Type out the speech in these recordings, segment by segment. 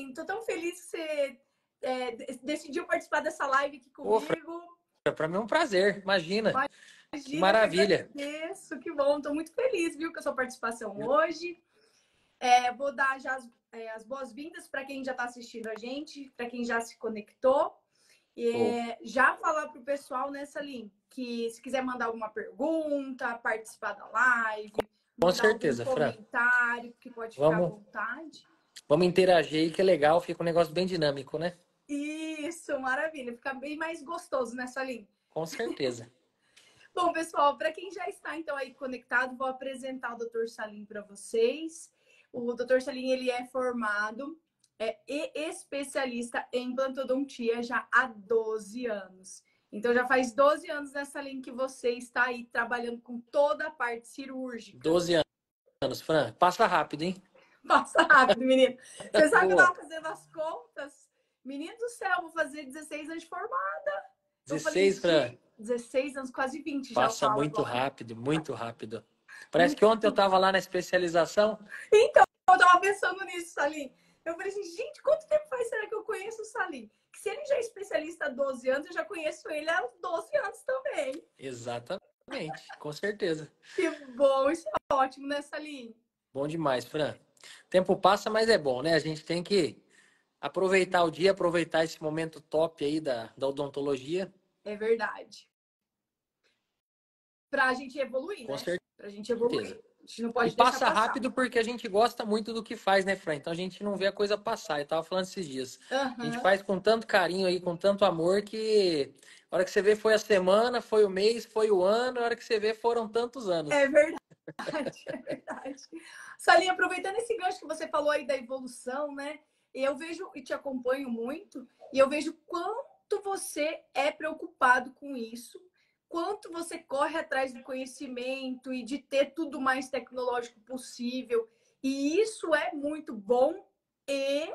Salim, tô tão feliz que você decidiu participar dessa live aqui Ô, comigo. para mim é um prazer, imagina. Que Imagina, que maravilha. agradeço, que bom. Tô muito feliz, viu, com a sua participação hoje. Vou dar já as boas-vindas para quem já está assistindo a gente, para quem já se conectou. Já falar para o pessoal, né, Salim, que se quiser mandar alguma pergunta, participar da live, Com mandar algum certeza, Fran. comentário, que pode ficar à Vamos, vontade. vamos interagir aí, que é legal, fica um negócio bem dinâmico, né? Isso, maravilha. Fica bem mais gostoso, né, Salim? Com certeza. Bom, pessoal, para quem já está então aí conectado, vou apresentar o Dr. Salim para vocês. O Dr. Salim, ele é formado e especialista em implantodontia já há 12 anos. Então já faz 12 anos nessa linha que você está aí trabalhando com toda a parte cirúrgica. 12 anos, Fran. Passa rápido, hein? Passa rápido, menino. Você sabe que eu Boa. estava fazendo as contas? Menino do céu, vou fazer 16 anos de formada. 16, Fran. 16 anos, quase 20 já eu Passa falo muito agora. rápido, muito rápido. Parece que ontem eu estava lá na especialização. Então, eu tava pensando nisso, Salim. Eu falei assim, gente, quanto tempo faz será que eu conheço o Salim? Que se ele já é especialista há 12 anos, eu já conheço ele há 12 anos também. Exatamente, com certeza. Que bom, isso é ótimo, né, Salim? Bom demais, Fran. O tempo passa, mas é bom, né? A gente tem que aproveitar o dia, aproveitar esse momento top aí da odontologia. É verdade. Pra gente evoluir, Com né? certeza. Pra gente evoluir. A gente não E pode deixar passa passar. rápido porque a gente gosta muito do que faz, né, Fran? Então a gente não vê a coisa passar. Eu tava falando esses dias. A gente faz com tanto carinho aí, com tanto amor, que a hora que você vê foi a semana, foi o mês, foi o ano, a hora que você vê foram tantos anos. É verdade, é verdade. Salim, aproveitando esse gancho que você falou aí da evolução, né? Eu vejo e te acompanho muito, e eu vejo quanto você é preocupado com isso, quanto você corre atrás do conhecimento e de ter tudo mais tecnológico possível. E isso é muito bom e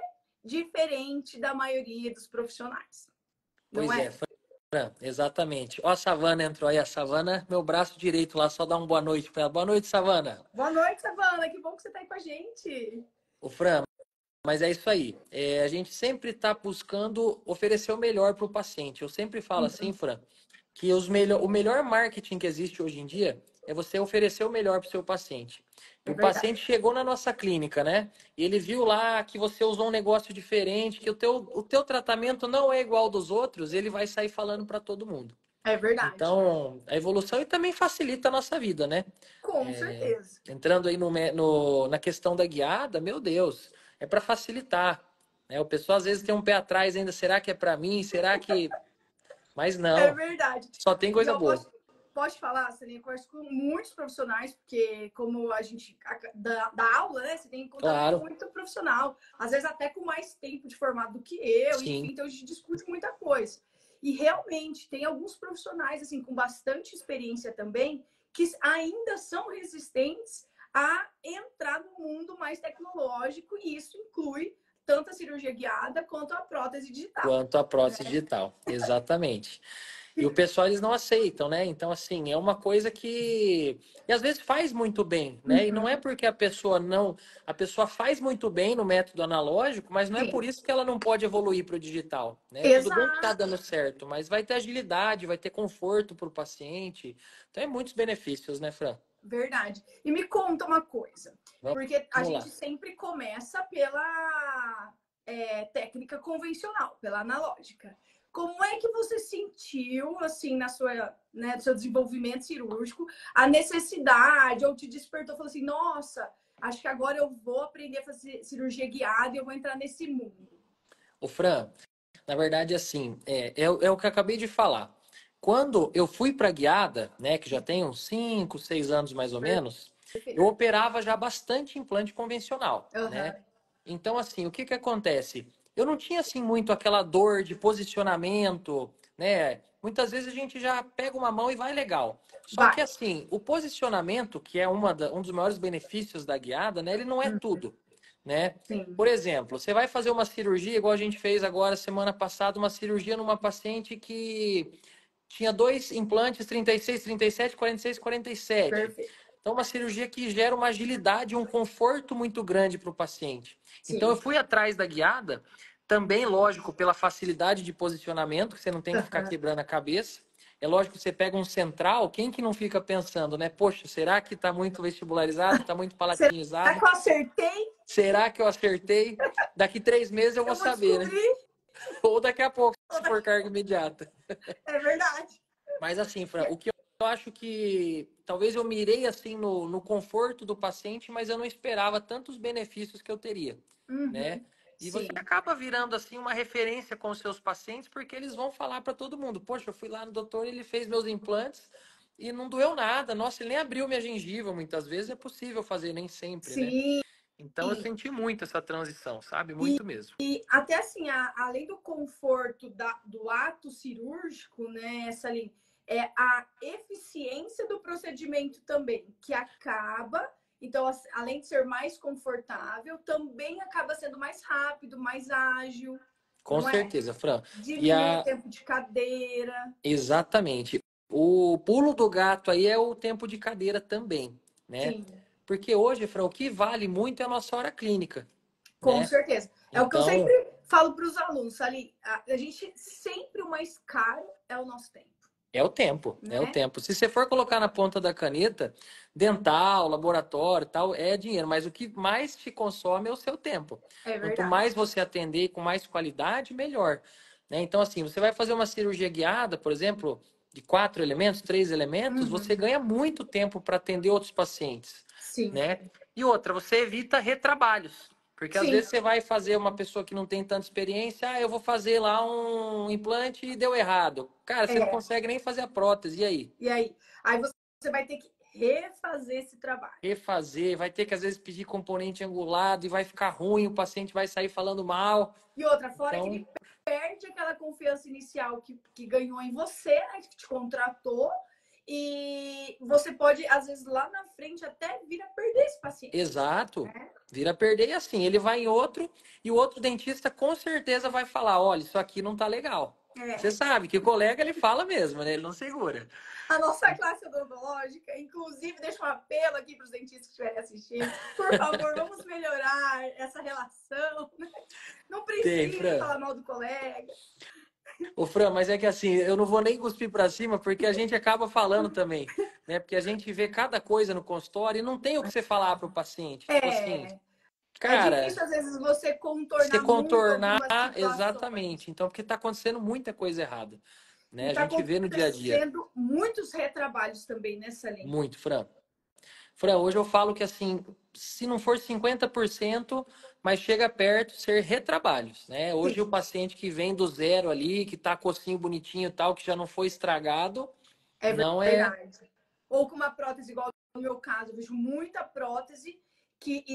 diferente da maioria dos profissionais. Não Pois é? é, Fran, exatamente. Ó, a Savana entrou aí. A Savana, meu braço direito lá, só dá uma boa noite pra ela. Boa noite, Savana. Boa noite, Savana. Que bom que você está aí com a gente. O Fran, mas é isso aí. A gente sempre está buscando oferecer o melhor para o paciente. Eu sempre falo assim, Fran, que o melhor marketing que existe hoje em dia é você oferecer o melhor para o seu paciente. E É o verdade. paciente chegou na nossa clínica, né? E ele viu lá que você usou um negócio diferente, que o teu tratamento não é igual ao dos outros, ele vai sair falando para todo mundo. É verdade. Então, a evolução e também facilita a nossa vida, né? Com certeza. Entrando aí na questão da guiada, meu Deus, é para facilitar, né? O pessoal às vezes tem um pé atrás ainda, será que é para mim? Será que... Mas É não, verdade. só tem E coisa eu boa. posso falar, Celine, eu converso com muitos profissionais, porque como a gente dá aula, né? Você tem contato com Claro, muito profissional, às vezes até com mais tempo de formado do que eu, sim. enfim, então a gente discute muita coisa. E realmente tem alguns profissionais, assim, com bastante experiência também, que ainda são resistentes a entrar no mundo mais tecnológico, e isso inclui tanto a cirurgia guiada quanto a prótese digital. Quanto à prótese digital, exatamente. E o pessoal, eles não aceitam, né? Então, assim, é uma coisa que... E às vezes faz muito bem, né? E não é porque a pessoa não... A pessoa faz muito bem no método analógico, mas não é Sim. por isso que ela não pode evoluir para o digital, né? Exato. Tudo bem que tá dando certo, mas vai ter agilidade, vai ter conforto para o paciente. Então, é muitos benefícios, né, Fran? Verdade. E me conta uma coisa, porque a Vamos lá. gente sempre começa pela técnica convencional, pela analógica. Como é que você sentiu, assim, no seu desenvolvimento cirúrgico, a necessidade, ou te despertou, falou assim, nossa, acho que agora eu vou aprender a fazer cirurgia guiada e eu vou entrar nesse mundo. O Fran, na verdade, assim, é o que eu acabei de falar. Quando eu fui para guiada, né, que já tem uns 5, 6 anos mais ou menos, eu operava já bastante implante convencional, né? Então, assim, o que que acontece? Eu não tinha, assim, muito aquela dor de posicionamento, né? Muitas vezes a gente já pega uma mão e vai legal. Só que, assim, o posicionamento, que é um dos maiores benefícios da guiada, né? Ele não é tudo, né? Sim. Por exemplo, você vai fazer uma cirurgia, igual a gente fez agora semana passada, uma cirurgia numa paciente que tinha 2 implantes, 36, 37, 46, 47. Perfeito. Então, uma cirurgia que gera uma agilidade e um conforto muito grande para o paciente. Então, eu Sim. fui atrás da guiada, também, lógico, pela facilidade de posicionamento, que você não tem que ficar Aham. quebrando a cabeça. É lógico que você pega um central, quem que não fica pensando, né? Poxa, será que está muito vestibularizado, está muito Será palatinizado? que eu acertei? Será que eu acertei? Daqui 3 meses eu vou Eu vou saber, né? descobrir. Ou daqui a pouco, se for carga imediata. É verdade. Mas assim, Fran, o que eu acho que talvez eu mirei assim no conforto do paciente, mas eu não esperava tantos benefícios que eu teria, né? Uhum. E você Sim. acaba virando assim uma referência com os seus pacientes, porque eles vão falar para todo mundo: poxa, eu fui lá no doutor, ele fez meus implantes e não doeu nada. Nossa, ele nem abriu minha gengiva. Muitas vezes é possível fazer, nem sempre, né? Sim. Então eu senti muito essa transição, sabe? E, Muito mesmo. e até assim, além do conforto do ato cirúrgico, né, essa ali, é a eficiência do procedimento também, que acaba, então, além de ser mais confortável, também acaba sendo mais rápido, mais ágil, Com não é? certeza, Fran. E Diminui o a tempo de cadeira. Exatamente. O pulo do gato aí é o tempo de cadeira também, né? Sim, Porque hoje, Fran, o que vale muito é a nossa hora clínica, com né? certeza. É o que eu Então, sempre falo para os alunos, ali, a gente sempre o mais caro é o nosso tempo, é o tempo, é o né? tempo. Se você for colocar na ponta da caneta, dental, laboratório, tal, é dinheiro, mas o que mais te consome é o seu tempo. É Quanto verdade. mais você atender com mais qualidade, melhor, né? Então, assim, você vai fazer uma cirurgia guiada, por exemplo, de 4 elementos, 3 elementos, você Uhum. ganha muito tempo para atender outros pacientes, Sim, né? E outra, você evita retrabalhos. Porque às sim, vezes você vai fazer uma pessoa que não tem tanta experiência, eu vou fazer lá um implante e deu errado. Cara, você não é. consegue nem fazer a prótese, e aí? E aí? Aí você vai ter que refazer esse trabalho. Refazer, vai ter que às vezes pedir componente angulado e vai ficar ruim, o paciente vai sair falando mal. E outra, fora que Então, ele perde aquela confiança inicial que ganhou em você, né, que te contratou, e você pode, às vezes, lá na frente, até vir a perder esse paciente. exato. Né? Vira a perder e assim, ele vai em outro e o outro dentista com certeza vai falar, olha, isso aqui não tá legal. Você É. sabe que o colega ele fala mesmo, né? Ele não segura. A nossa classe odontológica, inclusive, deixa um apelo aqui para os dentistas que estiverem assistindo. Por favor, vamos melhorar essa relação. Não Tem, precisa Fran. falar mal do colega. Ô, Fran, mas é que assim, eu não vou nem cuspir pra cima, porque a gente acaba falando também, né? Porque a gente vê cada coisa no consultório e não tem o que você falar pro paciente. Tipo assim, É, é cara, difícil, às vezes, você você contornar muito contornar algumas situações. exatamente. Então, porque tá acontecendo muita coisa errada, E né? A está gente vê no dia a dia. acontecendo muitos retrabalhos também nessa linha. Muito, Fran. Fran, hoje eu falo que assim, se não for 50%, mas chega perto ser retrabalhos, né? Hoje o Sim, paciente que vem do zero ali, que tá cocinho bonitinho e tal, que já não foi estragado, é não é verdade. Ou com uma prótese, igual no meu caso, eu vejo muita prótese que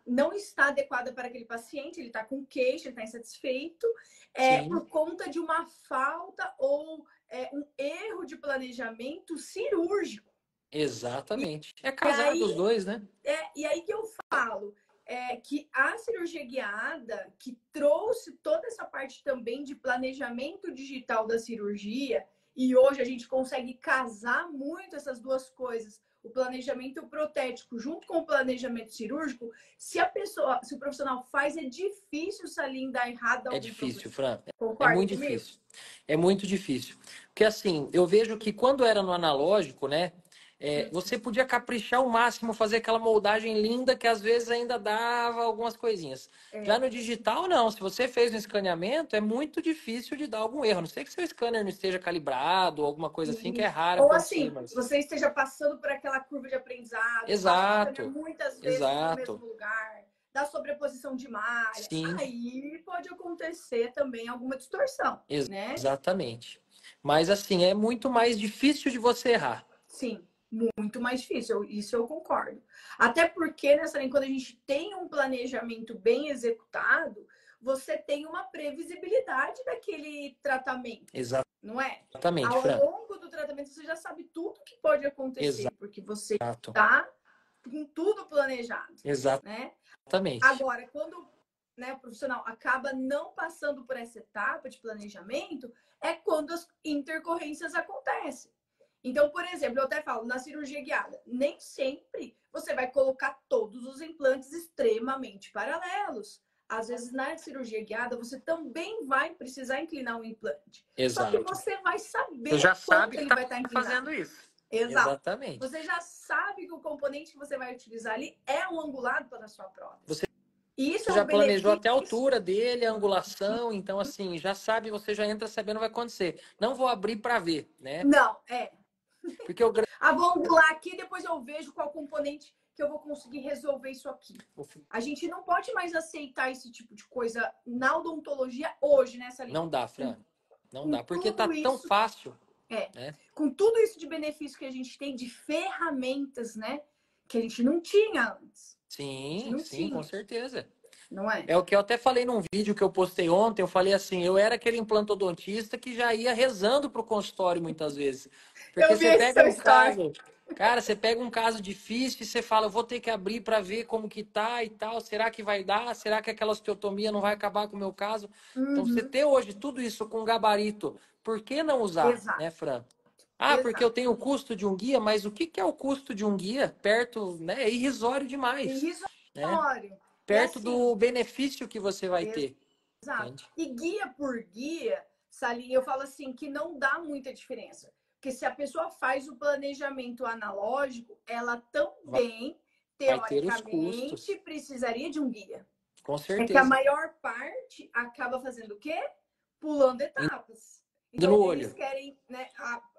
não está adequada para aquele paciente, ele está com queixa, ele está insatisfeito, sim, por conta de uma falta ou um erro de planejamento cirúrgico. exatamente. É E casado os aí dois, né? E aí que eu falo que a cirurgia guiada, que trouxe toda essa parte também de planejamento digital da cirurgia, e hoje a gente consegue casar muito essas duas coisas, o planejamento protético junto com o planejamento cirúrgico, se o profissional faz, é difícil sair dar errado É algum difícil, problema. Fran. É Concorda muito comigo? difícil. É muito difícil. Porque assim, eu vejo que quando era no analógico, né? Você podia caprichar ao máximo, fazer aquela moldagem linda que às vezes ainda dava algumas coisinhas. Já É. no digital, não. Se você fez um escaneamento, é muito difícil de dar algum erro. A não sei que seu scanner não esteja calibrado ou alguma coisa assim, que é Isso. raro Ou acontecer, assim, mas. você esteja passando por aquela curva de aprendizado, passa o escanear Exato, muitas vezes no exato. mesmo lugar, da sobreposição de malha. Sim, Aí pode acontecer também alguma distorção, né? exatamente. Mas assim, é muito mais difícil de você errar. Sim, muito mais difícil, isso eu concordo. Até porque, nessa linha, quando a gente tem um planejamento bem executado, você tem uma previsibilidade daquele tratamento, não é? Exatamente, Ao Fran. longo do tratamento, você já sabe tudo que pode acontecer, porque você Exato. está com tudo planejado, né? Exatamente. Agora, quando, né, o profissional acaba não passando por essa etapa de planejamento, é quando as intercorrências acontecem. Então, por exemplo, eu até falo, na cirurgia guiada, nem sempre você vai colocar todos os implantes extremamente paralelos. Às vezes, na cirurgia guiada, você também vai precisar inclinar o implante. Só que Exato. você vai Você saber já quanto sabe que ele está vai estar fazendo inclinado. isso. Exato. Exatamente. Você já sabe que o componente que você vai utilizar ali é um angulado para a sua prótese. Você E isso é já um planejou até a benefício. altura dele, a angulação, então assim, já sabe, você já entra sabendo o que vai acontecer. Não vou abrir para ver, né? Não, é. Porque o Vou angular aqui, depois eu vejo qual componente que eu vou conseguir resolver isso aqui. A gente não pode mais aceitar esse tipo de coisa na odontologia hoje, né, Salim? Não dá, Fran. Não Com dá, porque tá tudo tão isso, fácil. Né? com tudo isso de benefício que a gente tem, de ferramentas, né, que a gente não tinha antes. Sim, sim, com certeza. Não é? É o que eu até falei num vídeo que eu postei ontem, eu falei assim, eu era aquele implantodontista que já ia rezando pro consultório muitas vezes. Porque Eu vi você esse pega seu um story. caso, cara, você pega um caso difícil e você fala, eu vou ter que abrir para ver como que tá e tal, será que vai dar? Será que aquela osteotomia não vai acabar com o meu caso? Então, você ter hoje tudo isso com gabarito, por que não usar, Exato. né, Fran? Ah, porque eu tenho o custo de um guia, mas o que que é o custo de um guia perto, né? É irrisório demais, né? Irrisório. E Perto assim, do benefício que você vai ter. exato. Entende? E guia por guia, Salim, eu falo assim que não dá muita diferença. Porque se a pessoa faz o planejamento analógico, ela também, Vai ter os custos. teoricamente, precisaria de um guia. Com É que a certeza. maior parte acaba fazendo o quê? Pulando etapas. Indo Então, no eles olho. querem, né,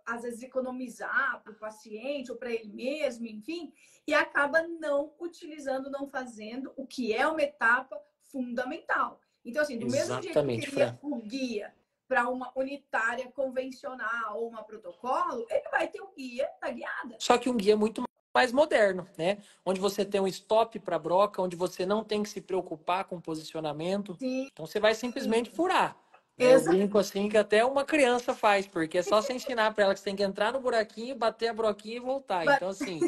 às vezes, economizar para o paciente ou para ele mesmo, enfim, e acaba não utilizando, não fazendo o que é uma etapa fundamental. Então, assim, do mesmo jeito que Exatamente, teria Fran. o guia para uma unitária convencional ou uma protocolo, ele vai ter o guia da guiada. Só que um guia muito mais moderno, né? Onde você tem um stop para broca, onde você não tem que se preocupar com posicionamento. Sim. Então você vai simplesmente furar. Né? Eu Exato. brinco assim que até uma criança faz, porque é só você ensinar para ela que você tem que entrar no buraquinho, bater a broquinha e voltar. Então, assim,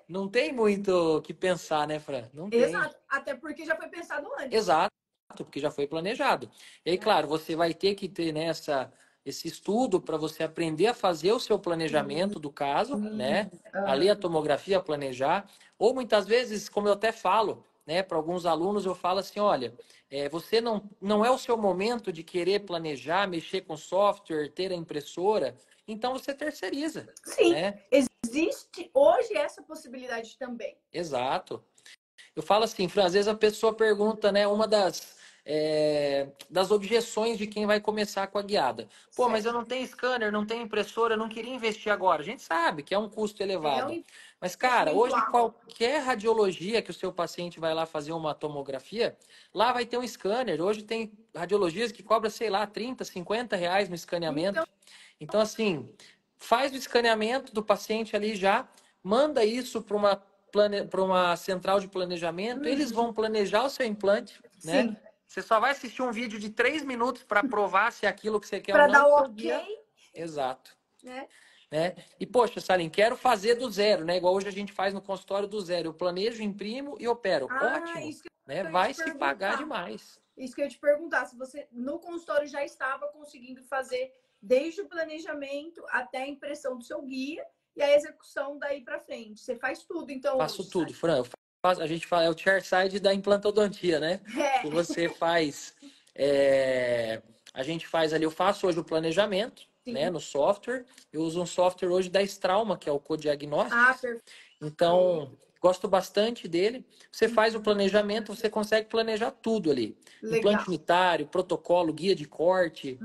não tem muito o que pensar, né, Fran? Não tem. Exato. Até porque já foi pensado antes. Exato, porque já foi planejado. E aí, claro, você vai ter que ter esse estudo para você aprender a fazer o seu planejamento do caso, né? Ali a tomografia, planejar. Ou muitas vezes, como eu até falo, né, para alguns alunos, eu falo assim: olha, você não é o seu momento de querer planejar, mexer com software, ter a impressora, então você terceiriza, Sim, né? existe hoje essa possibilidade também. Exato. Eu falo assim, Fran, às vezes a pessoa pergunta, né, uma das objeções de quem vai começar com a guiada. Pô, mas eu não tenho scanner, não tenho impressora, eu não queria investir agora. A gente sabe que é um custo É elevado. um Mas, cara, investimento hoje alto. qualquer radiologia que o seu paciente vai lá fazer uma tomografia, lá vai ter um scanner. Hoje tem radiologias que cobram, sei lá, 30, 50 reais no Então, escaneamento. Então, assim, faz o escaneamento do paciente ali já, manda isso para uma central de planejamento, eles vão planejar o seu implante, né? sim, Você só vai assistir um vídeo de 3 minutos para provar se é aquilo que você quer ou para não, dar o seu ok, guia. Exato. né? Né? E, poxa, Salim, quero fazer do zero, né? Igual hoje a gente faz no consultório do zero. Eu planejo, imprimo e opero. Ótimo, Isso que né? eu ia te Vai se pagar perguntar. demais. Isso que eu ia te perguntar, se você no consultório já estava conseguindo fazer desde o planejamento até a impressão do seu guia e a execução daí para frente. Você faz tudo, então, Faço hoje, tudo, sabe? Fran. A gente fala, é o chair side da implantodontia, né? É. Que você faz. A gente faz ali, eu faço hoje o planejamento, né, Sim. no software. Eu uso um software hoje da Strauma, que é o Codiagnostics. Perfeito. Então, gosto bastante dele. Você faz o planejamento, você consegue planejar tudo ali. Implante Legal. unitário, protocolo, guia de corte.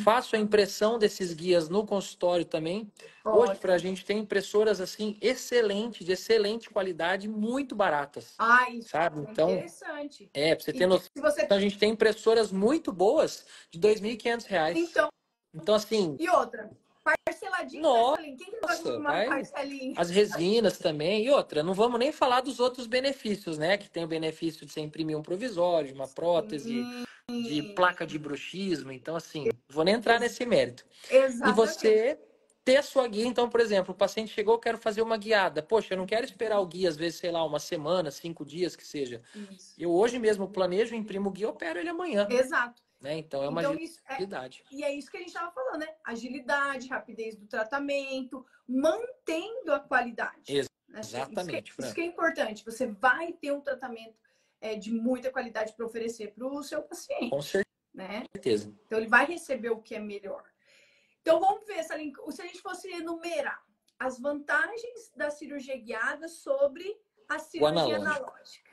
Faço a impressão desses guias no consultório também. Hoje, para a Ótimo. gente tem impressoras assim excelentes, de excelente qualidade, muito baratas. Isso Sabe? é Então, interessante. para você ter E que noção, se você. a gente tem impressoras muito boas de R$ 2.500. Então, Então, assim, e outra, parceladinho, né, nossa, Salim? Quem que não gosta de uma vai. parcelinha? As resinas também. E outra, não vamos nem falar dos outros benefícios, né? Que tem o benefício de você imprimir um provisório, de uma prótese, Sim, de placa de bruxismo. Então, assim, vou nem entrar nesse mérito. E exatamente. você ter a sua guia. Então, por exemplo, o paciente chegou, eu quero fazer uma guiada. Poxa, eu não quero esperar o guia, às vezes, sei lá, uma semana, 5 dias que seja. Isso. Eu hoje mesmo planejo, imprimo o guia, opero ele amanhã. Exato. né? Então, é uma Então, isso agilidade. e é isso que a gente estava falando, né? Agilidade, rapidez do tratamento, mantendo a qualidade. Né? Exatamente, Isso Fran. que é importante. Você vai ter um tratamento de muita qualidade para oferecer para o seu paciente. Com né? certeza. Então, ele vai receber o que é melhor. Então, vamos ver, Salim, se a gente fosse enumerar as vantagens da cirurgia guiada sobre a cirurgia analógica.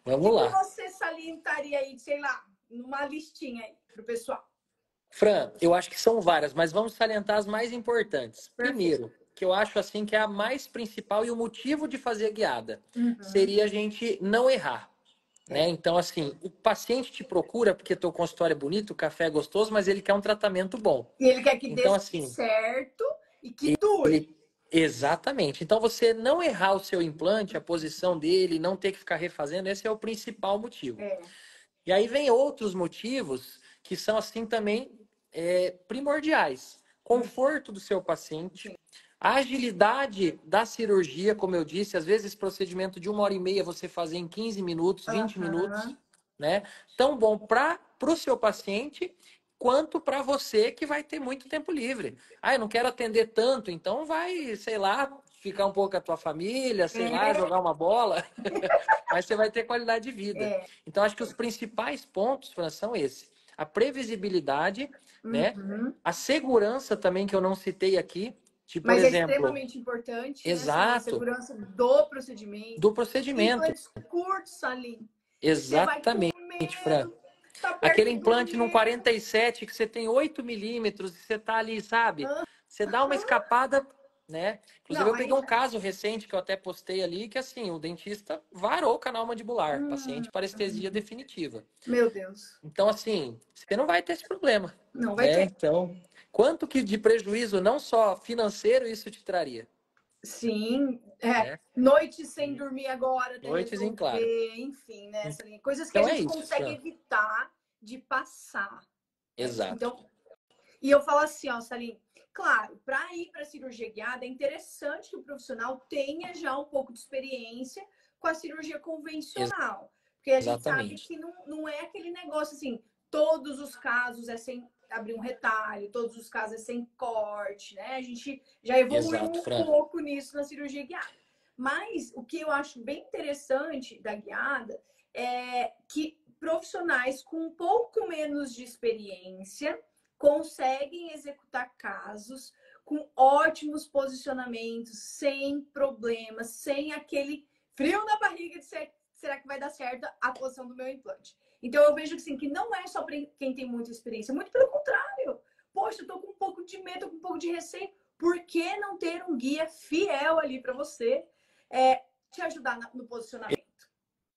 Vamos lá. O que você salientaria aí, sei lá, numa listinha aí para o pessoal? Fran, eu acho que são várias, mas vamos salientar as mais importantes. Perfeito. Primeiro, que eu acho assim que é a mais principal e o motivo de fazer guiada seria a gente não errar. Né? Então, assim, o paciente te procura porque teu consultório é bonito, o café é gostoso, mas ele quer um tratamento bom. E ele quer que então, dê assim, certo e que dure. Exatamente. Então, você não errar o seu implante, a posição dele, não ter que ficar refazendo, esse é o principal motivo. E aí vem outros motivos que são, assim, também primordiais. Conforto do seu paciente, a agilidade da cirurgia, como eu disse, às vezes procedimento de 1h30 você fazer em 15 minutos, 20 minutos, né? Tão bom para o seu paciente quanto para você que vai ter muito tempo livre. Ah, eu não quero atender tanto, então vai, sei lá, ficar um pouco com a tua família, sei lá, jogar uma bola, mas você vai ter qualidade de vida. Então, acho que os principais pontos, Fran, são esses. A previsibilidade, né? A segurança também, que eu não citei aqui, por Mas exemplo, é extremamente importante, exato, né? A segurança do procedimento. Do procedimento. Implantes curtos, Salim. Exatamente, Fran. Aquele implante num 47 que você tem 8 milímetros e você tá ali, sabe? Você dá uma escapada, né? Inclusive, eu peguei um caso recente que eu até postei ali, que assim, o dentista varou o canal mandibular, paciente parestesia definitiva. Meu Deus. Então, assim, você não vai ter esse problema. Não vai ter. Então, quanto que de prejuízo, não só financeiro, isso te traria? Sim, noites sem dormir agora, até noites resolver, em claro. Enfim, né? Coisas que Então a gente consegue evitar de passar. Exato. Então, e eu falo assim, ó, Salim, claro, para ir para a cirurgia guiada é interessante que o profissional tenha já um pouco de experiência com a cirurgia convencional. Porque a gente sabe que não é aquele negócio assim, todos os casos é sem abrir um retalho, todos os casos é sem corte, né? A gente já evoluiu um pouco nisso na cirurgia guiada. Mas o que eu acho bem interessante da guiada é que profissionais com um pouco menos de experiência conseguem executar casos com ótimos posicionamentos, sem problemas, sem aquele frio na barriga de será que vai dar certo a posição do meu implante. Então eu vejo assim, que não é só para quem tem muita experiência, muito pelo contrário. Poxa, eu tô com um pouco de medo, com um pouco de receio. Por que não ter um guia fiel ali para você te ajudar no posicionamento?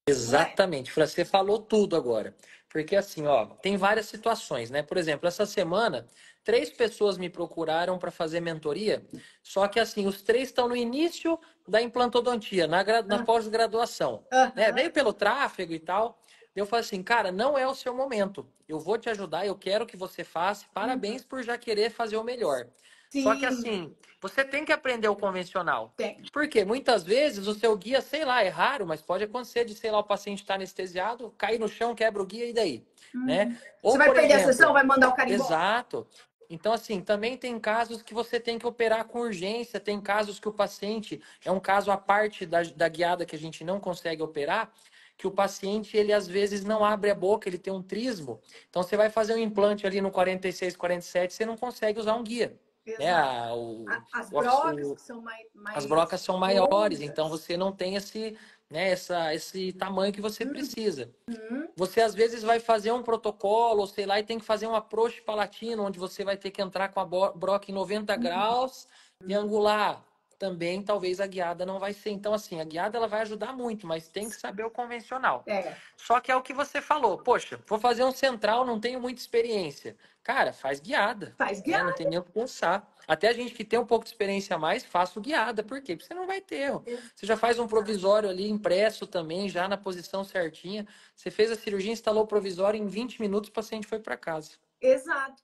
Exatamente, você falou tudo agora. Porque assim, ó, tem várias situações, né? Por exemplo, essa semana, 3 pessoas me procuraram para fazer mentoria, só que assim, os 3 estão no início da implantodontia, na pós-graduação. Né? Veio pelo tráfego e tal. Eu falei assim, cara, não é o seu momento. Eu vou te ajudar, eu quero que você faça. Parabéns por já querer fazer o melhor. Sim. Só que assim, você tem que aprender o convencional. Tem. Porque muitas vezes o seu guia, sei lá, é raro, mas pode acontecer de, sei lá, o paciente estar anestesiado, cair no chão, quebra o guia e daí? Né? Ou, você vai perder a sessão, vai mandar o cara embora. Exato. Então, assim, também tem casos que você tem que operar com urgência, tem casos que o paciente, é um caso à parte da guiada que a gente não consegue operar, que o paciente, ele às vezes não abre a boca, ele tem um trismo. Então, você vai fazer um implante ali no 46, 47, você não consegue usar um guia. Né? As brocas que são as brocas são maiores, então você não tem esse, né, esse tamanho que você precisa. Você às vezes vai fazer um protocolo, sei lá, e tem que fazer um approach palatino, onde você vai ter que entrar com a broca em 90 graus e angular. Também talvez a guiada não vai ser. Então, assim, a guiada ela vai ajudar muito, mas tem que saber o convencional. Só que é o que você falou. Poxa, vou fazer um central, não tenho muita experiência. Cara, faz guiada. Faz guiada. Né? Não tem nem o que pensar. Até a gente que tem um pouco de experiência a mais, faça o guiada. Por quê? Porque você não vai ter. Você já faz um provisório ali impresso também, já na posição certinha. Você fez a cirurgia, instalou o provisório, em 20 minutos o paciente foi para casa. Exato.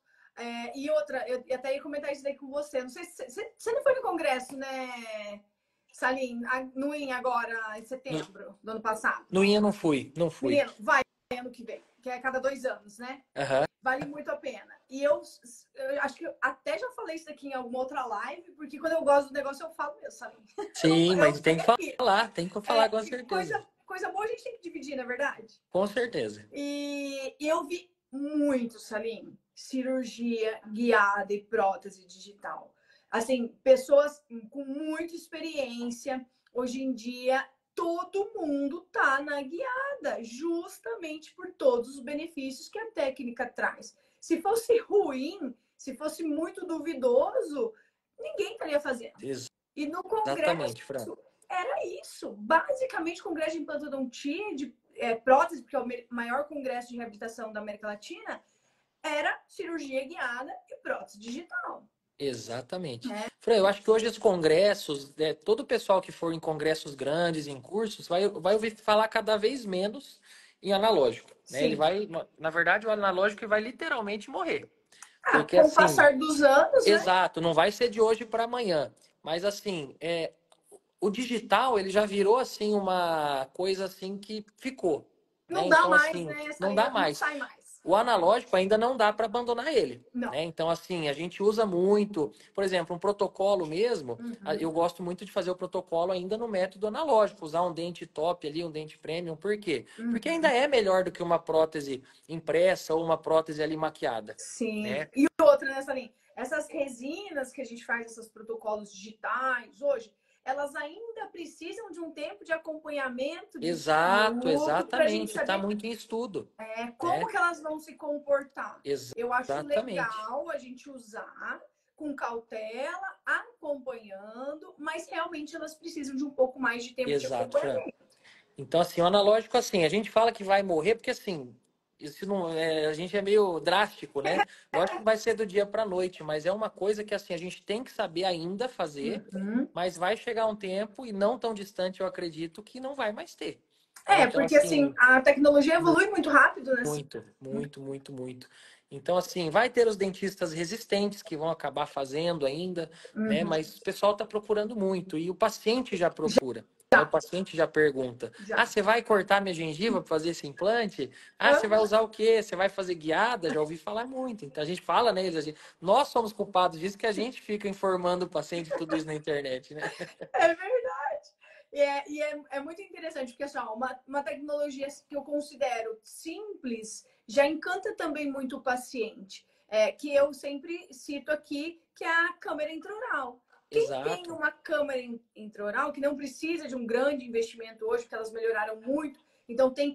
E outra, eu até ia comentar isso daí com você. Não sei se você não foi no congresso, né, Salim? No IN agora, em setembro do ano passado. No IN eu não fui. Menino, vai. ano que vem, que é a cada 2 anos, né? Aham. Vale muito a pena. E eu acho que eu até já falei isso aqui em alguma outra live, porque quando eu gosto do negócio, eu falo mesmo, sabe? Sim, Eu mas tem que sei. falar, tem que falar com certeza. Coisa boa a gente tem que dividir, na verdade. Com certeza. E eu vi muito, Salim, cirurgia guiada e prótese digital. Assim, pessoas com muita experiência. Hoje em dia, todo mundo tá na guiada, justamente por todos os benefícios que a técnica traz. Se fosse ruim, se fosse muito duvidoso, ninguém estaria fazendo. E no congresso Exatamente, Fran. era isso. Basicamente, congresso de implantodontia, de prótese, porque é o maior congresso de reabilitação da América Latina, era cirurgia guiada e prótese digital. Exatamente. Fran, eu acho que hoje os congressos, todo o pessoal que for em congressos grandes, em cursos, vai ouvir falar cada vez menos em analógico. Né? Ele vai, na verdade, o analógico vai literalmente morrer. Porque com o assim, passar dos anos, exato, não vai ser de hoje para amanhã. Mas assim, o digital ele já virou assim uma coisa assim que ficou, né? Não dá Então mais, assim, né? Essa não dá linha não mais. sai mais. O analógico ainda não dá para abandonar ele, Não. né? Então assim, a gente usa muito, por exemplo, um protocolo mesmo, eu gosto muito de fazer o protocolo ainda no método analógico, usar um dente top ali, um dente premium, por quê? Porque ainda é melhor do que uma prótese impressa ou uma prótese ali maquiada. Sim. Né? E outra nessa linha, essas resinas que a gente faz, esses protocolos digitais hoje, elas ainda precisam de um tempo de acompanhamento, de Exato, estudo, para a gente exatamente. Está saber muito em estudo. como Né? que elas vão se comportar. Eu acho Exatamente. legal a gente usar com cautela, acompanhando, mas realmente elas precisam de um pouco mais de tempo de Exato, Fran. acompanhamento. Então, assim, o analógico, assim, a gente fala que vai morrer porque, assim, isso não a gente é meio drástico, né? Lógico que vai ser do dia para a noite, mas é uma coisa que, assim, a gente tem que saber ainda fazer, mas vai chegar um tempo, e não tão distante, eu acredito, que não vai mais ter. Então, Porque assim, assim, a tecnologia evolui muito rápido, né? muito, muito, muito, muito. Então, assim, vai ter os dentistas resistentes que vão acabar fazendo ainda, né? Mas o pessoal está procurando muito e o paciente já procura. Né? O paciente já pergunta: Já. ah, você vai cortar minha gengiva para fazer esse implante? Ah, você vai usar o quê? Você vai fazer guiada? Já ouvi falar muito. Então a gente fala, né? Nós somos culpados disso que a gente fica informando o paciente tudo isso na internet, né? É verdade. É muito interessante, porque assim, uma tecnologia que eu considero simples já encanta também muito o paciente. Que eu sempre cito aqui, que é a câmera intraoral. Quem tem Exato. uma câmera intraoral, que não precisa de um grande investimento hoje, porque elas melhoraram muito, então tem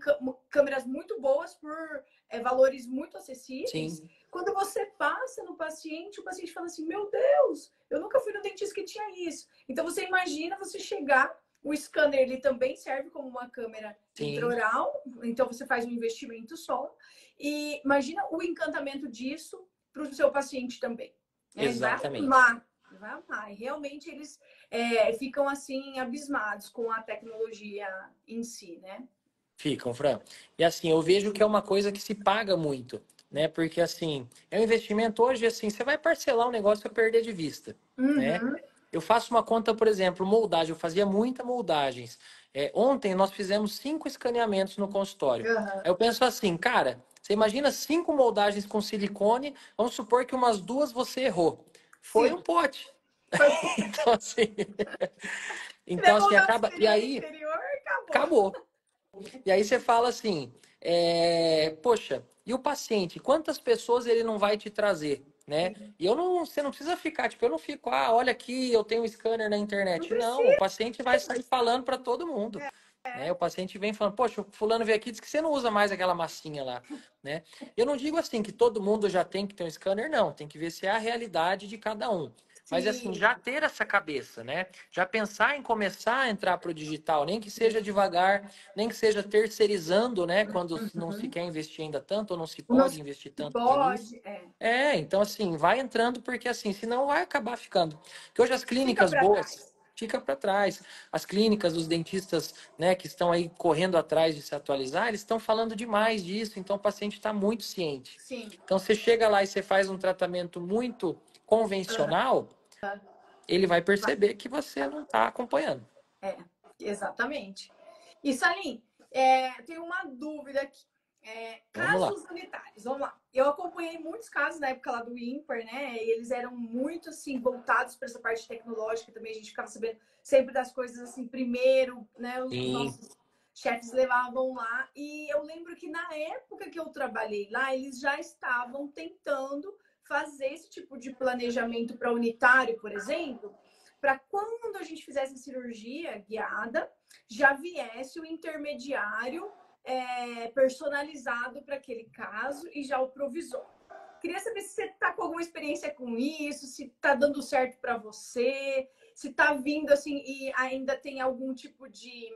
câmeras muito boas por valores muito acessíveis. Sim. Quando você passa no paciente, o paciente fala assim: meu Deus, eu nunca fui no dentista que tinha isso. Então você imagina você chegar, o scanner ele também serve como uma câmera intraoral, então você faz um investimento só. E imagina o encantamento disso para o seu paciente também. Exatamente. Vai amar. E realmente eles ficam assim abismados com a tecnologia em si, né? Ficam, Fran. E assim, eu vejo que é uma coisa que se paga muito, né? Porque assim, é um investimento hoje, assim, você vai parcelar um negócio para perder de vista, né? Eu faço uma conta, por exemplo, moldagem, eu fazia muita moldagens. Ontem nós fizemos 5 escaneamentos no consultório. Aí eu penso assim, cara, você imagina 5 moldagens com silicone, vamos supor que umas 2 você errou. Foi um pote. Então, assim, então, assim, acaba. E aí, acabou. E aí você fala assim, poxa, e o paciente, quantas pessoas ele não vai te trazer, né? E você não precisa ficar, tipo, eu não fico, olha aqui, eu tenho um scanner na internet. Não, o paciente vai sair falando para todo mundo. Né? O paciente vem falando, poxa, o fulano veio aqui e disse que você não usa mais aquela massinha lá, né? Eu não digo assim que todo mundo já tem que ter um scanner, não. Tem que ver se é a realidade de cada um. Mas assim, já ter essa cabeça, né? Já pensar em começar a entrar para o digital, nem que seja devagar, nem que seja terceirizando, né? Quando não se quer investir ainda tanto, ou não se pode investir tanto de início. Então assim, vai entrando, porque assim, senão vai acabar ficando. Porque hoje as clínicas boas fica para trás. As clínicas, os dentistas, né, que estão aí correndo atrás de se atualizar, eles estão falando demais disso, então o paciente está muito ciente. Então você chega lá e você faz um tratamento muito convencional, ele vai perceber que você não está acompanhando. Exatamente. E Salim, tem uma dúvida aqui. Vamos lá. Casos unitários, vamos lá. Eu acompanhei muitos casos na época lá do INPAR, né? E eles eram muito, assim, voltados para essa parte tecnológica também. A gente ficava sabendo sempre das coisas, assim, primeiro, né? Os Sim. nossos chefes levavam lá. E eu lembro que na época que eu trabalhei lá, eles já estavam tentando fazer esse tipo de planejamento para unitário, por exemplo, para quando a gente fizesse a cirurgia guiada, já viesse o intermediário personalizado para aquele caso e já o provisório. Queria saber se você está com alguma experiência com isso, se está dando certo para você, se está vindo assim e ainda tem algum tipo de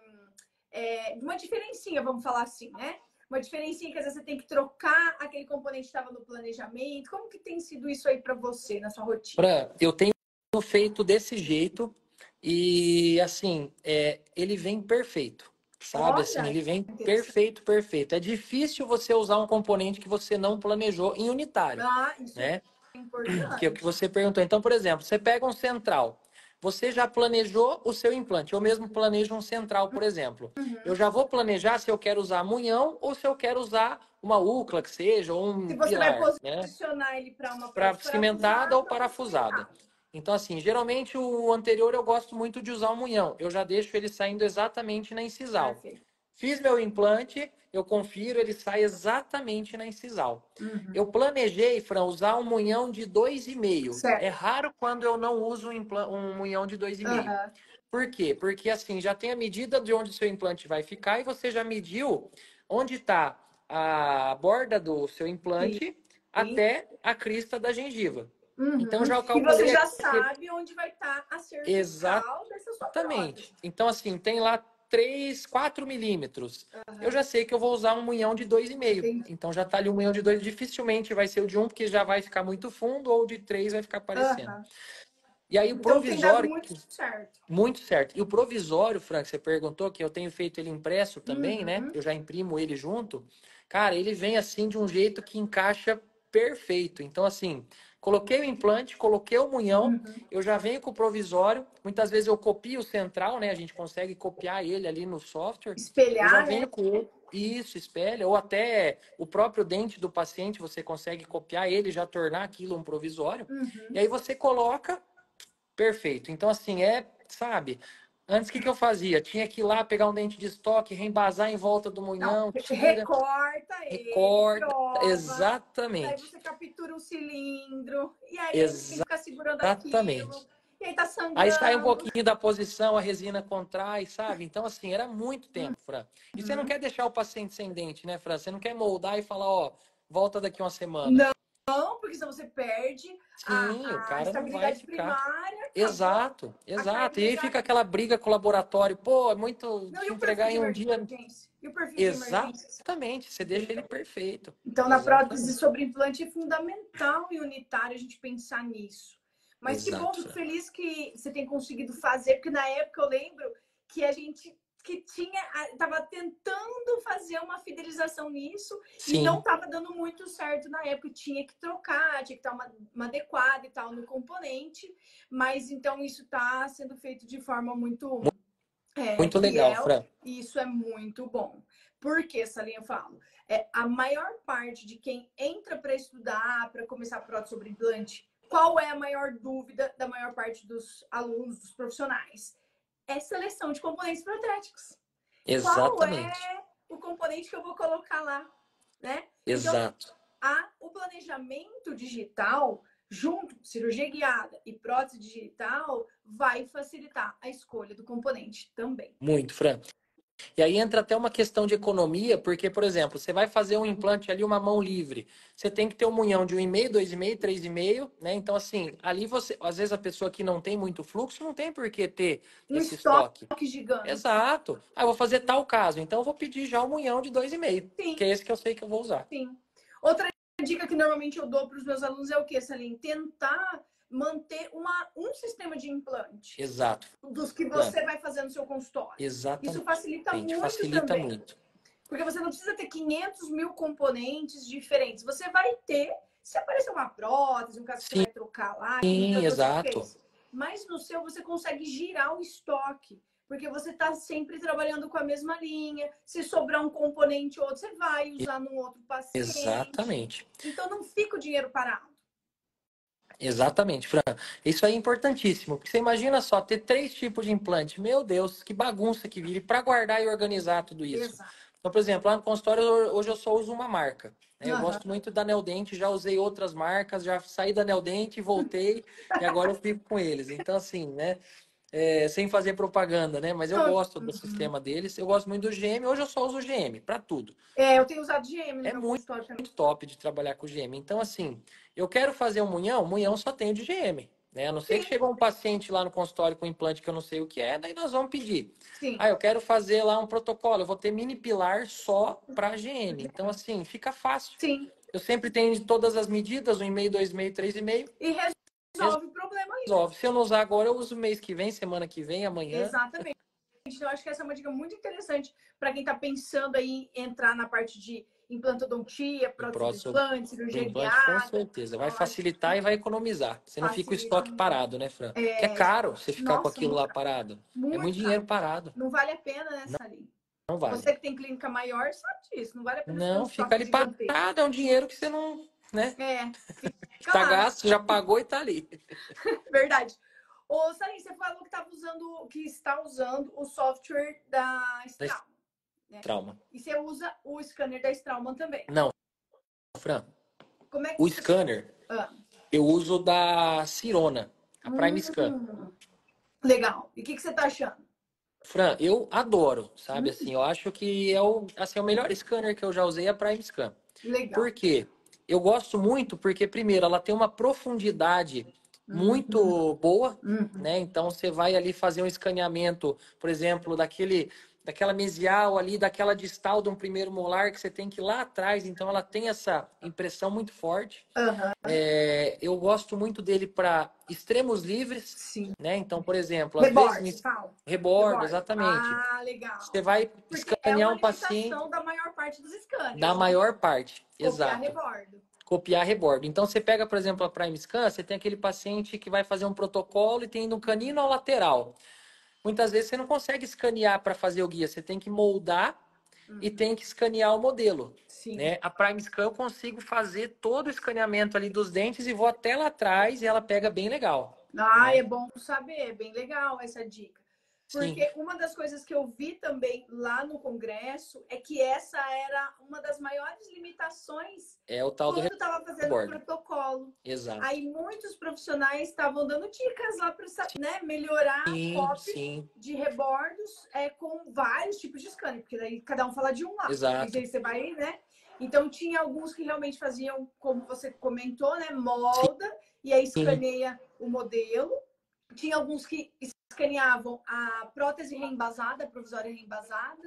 uma diferencinha, vamos falar assim, né? Uma diferencinha que às vezes você tem que trocar aquele componente que estava no planejamento. Como que tem sido isso aí para você na sua rotina? Eu tenho feito desse jeito e, assim, ele vem perfeito, sabe? Assim, Olha, ele vem interessante. perfeito, perfeito. É difícil você usar um componente que você não planejou em unitário, Ah, isso é né? Que é o que importante. você perguntou. Então, por exemplo, você pega um central, você já planejou o seu implante. Eu mesmo planejo um central, por exemplo. Eu Uhum. já vou planejar se eu quero usar munhão ou se eu quero usar uma UCLA, que seja, ou Se um você vai pilar, né? posicionar ele para uma Para prótese cimentada ou parafusada ou parafusada. cimentada. Então, assim, geralmente o anterior eu gosto muito de usar o munhão. Eu já deixo ele saindo exatamente na incisal. Perfeito. Fiz meu implante, eu confiro, ele sai exatamente na incisal. Uhum. Eu planejei, Fran, usar um munhão de 2,5. É Certo. raro quando eu não uso um munhão de 2,5. Uhum. Por quê? Porque assim, já tem a medida de onde o seu implante vai ficar e você já mediu onde está a borda do seu implante Sim. até a crista da gengiva. Então Uhum. já E você calculei já aqui sabe onde vai estar a cervical dessa sua exatamente. prótese. Então, assim, tem lá 3, 4 milímetros. Eu Uhum. já sei que eu vou usar um munhão de 2,5. Entendi. Então já tá ali um munhão de 2. Dificilmente vai ser o de um, porque já vai ficar muito fundo, ou o de 3 vai ficar aparecendo. Uhum. E aí o Então tem dado provisório, muito certo. muito certo. E o provisório, Frank, você perguntou, que eu tenho feito ele impresso também, né? Uhum. Eu já imprimo ele junto. Cara, ele vem assim de um jeito que encaixa perfeito. Então, assim, coloquei o implante, coloquei o munhão, Uhum. eu já venho com o provisório. Muitas vezes eu copio o central, né? A gente consegue copiar ele ali no software. Eu já Espelhar, né? venho com isso, espelha, ou até o próprio dente do paciente, você consegue copiar ele, já tornar aquilo um provisório. E Uhum. aí você coloca. Perfeito. Então, assim, sabe? Antes, o que eu fazia? Tinha que ir lá pegar um dente de estoque, reembasar em volta do Não, munhão, tira, recorta ele, recorta. prova. Daí Exatamente. você captura um cilindro. E aí você tem que ficar segurando aquilo. Exatamente. E aí tá Aí sai um sangrando. pouquinho da posição, a resina contrai, sabe? Então, assim, era muito tempo, Fran. E você não Uhum. quer deixar o paciente sem dente, né, Fran? Você não quer moldar e falar, ó, volta daqui uma semana. Não, porque senão você perde Sim, o a cara não vai estabilidade ficar. primária, acabou Exato, a exato. E aí fica cartilagem. aquela briga com o laboratório. Pô, é muito Não, e te o perfil entregar de em um dia. emergência? E o perfil de emergência? Exatamente, você deixa ele Entendeu? perfeito. Então, na prótese Exatamente. sobre implante é fundamental e unitário a gente pensar nisso. Mas que bom, Exato, fico Fran. feliz que você tem conseguido fazer, porque na época eu lembro que a gente que estava tentando fazer uma fidelização nisso e não Sim, estava dando muito certo na época. Tinha que trocar, tinha que estar uma adequada e tal no componente, mas então isso está sendo feito de forma muito muito legal, fiel, Fran. e isso é muito bom. Por que, Salinha, eu falo? A maior parte de quem entra para estudar, para começar a prótese sobre implante, qual é a maior dúvida da maior parte dos alunos, dos profissionais? É seleção de componentes protéticos. Qual Exatamente. é o componente que eu vou colocar lá, né? Então, Exato. o planejamento digital, junto com cirurgia guiada e prótese digital, vai facilitar a escolha do componente também. Muito, Fran. E aí entra até uma questão de economia, porque, por exemplo, você vai fazer um implante ali, uma mão livre. Você tem que ter um munhão de 1,5, 2,5, 3,5, né? Então, assim, ali você, às vezes a pessoa que não tem muito fluxo, não tem por que ter Um esse estoque. estoque gigante. Exato. Ah, eu vou fazer tal caso, então eu vou pedir já um munhão de 2,5, que Sim, é esse que eu sei que eu vou usar. sim. Outra dica que normalmente eu dou para os meus alunos é o que, Salim? Tentar manter um sistema de implante Exato, dos que Fran. você vai fazer no seu consultório. Isso facilita Exatamente. muito Facilita também. muito. Porque você não precisa ter 500 mil componentes diferentes. Você vai ter, se aparecer uma prótese, um caso que você Sim, vai trocar lá, que você exato. fez. Mas no seu você consegue girar o estoque. porque você está sempre trabalhando com a mesma linha. Se sobrar um componente ou outro, você vai usar num outro paciente. Exatamente. Então, não fica o dinheiro parado. Exatamente, Fran. Isso aí é importantíssimo, porque você imagina só ter 3 tipos de implante. Meu Deus, que bagunça que vira para guardar e organizar tudo isso. Exato. Então, por exemplo, lá no consultório hoje eu só uso uma marca, né? Eu Uhum. gosto muito da Neodente, já usei outras marcas, já saí da Neodente, voltei e agora eu fico com eles. Então, assim, né? Sem fazer propaganda, né? Mas eu gosto do sistema deles. Eu gosto muito do GM. Hoje eu só uso o GM para tudo. Eu tenho usado GM no É meu muito consultório também. top de trabalhar com GM. Então, assim, eu quero fazer um munhão só tenho de GM. Né? A não ser que Sim, chegou um paciente lá no consultório com implante que eu não sei o que é, daí nós vamos pedir. sim, Ah, eu quero fazer lá um protocolo, eu vou ter mini pilar só para GM. Então, assim, fica fácil. sim. Eu sempre tenho de todas as medidas, 1,5, 2,5, 3,5. E resolve o problema ali. Resolve. Se eu não usar agora, eu uso mês que vem, semana que vem, amanhã. Exatamente. Então, eu acho que essa é uma dica muito interessante para quem está pensando aí em entrar na parte de implantodontia, Em prótese de próximo implante, do cirurgia implante, com guiada. certeza. Vai Eu acho que facilitar e vai economizar. Você não fica o facilita estoque muito. parado, né, Fran? Porque é caro você ficar com Nossa, aquilo muito lá caro. parado. É muito Muito dinheiro caro. parado. Não vale a pena, né, Não, Salim? não vale. Você que tem clínica maior sabe disso. Não vale a pena você ter um Não, fica estoque ali gigantesco. parado. É um dinheiro que você não, né? Fica Tá lá, né? gasto, já pagou e tá ali. Verdade. Ô, Salim, você falou que, que está usando o software da Straumann, né? Trauma. E você usa o scanner da Straumann também. Não, Fran. Como é que O você... scanner, eu uso da Cirona, a Prime Scan. Legal. E o que você tá achando? Fran, eu adoro, sabe assim, eu acho que é o melhor scanner que eu já usei é a Prime Scan. Legal. Por quê? Eu gosto muito porque, primeiro, ela tem uma profundidade muito boa, né? Então, você vai ali fazer um escaneamento, por exemplo, daquela mesial ali, daquela distal de um primeiro molar que você tem que ir lá atrás. Então, ela tem essa impressão muito forte. Eu gosto muito dele para extremos livres, Sim. né? Então, por exemplo, às vezes Rebordo, você fala? rebordo, Rebordo. exatamente. Ah, legal. Você vai Porque é escanear uma um paciente limitação da maior parte dos da scanners, né? maior parte, Copiar exato. rebordo. Copiar rebordo. Então, você pega, por exemplo, a Prime Scan, você tem aquele paciente que vai fazer um protocolo e tem um canino ao lateral. Muitas vezes você não consegue escanear para fazer o guia, você tem que moldar e tem que escanear o modelo. Sim. Né? A Prime Scan eu consigo fazer todo o escaneamento ali dos dentes e vou até lá atrás e ela pega bem legal. Ah, Né? é bom saber, bem legal essa dica. Sim. Porque uma das coisas que eu vi também lá no congresso é que essa era uma das maiores limitações É o tal do quando estava fazendo o rebordo. protocolo. Exato. Aí muitos profissionais estavam dando dicas lá para, né, melhorar Sim, copies sim. de rebordos com vários tipos de scanner, porque daí cada um fala de um lá. Exato. E aí você vai, né? Então tinha alguns que realmente faziam, como você comentou, né, molda e aí Sim. escaneia o modelo. Tinha alguns que escaneavam a prótese reembasada, a provisória reembasada.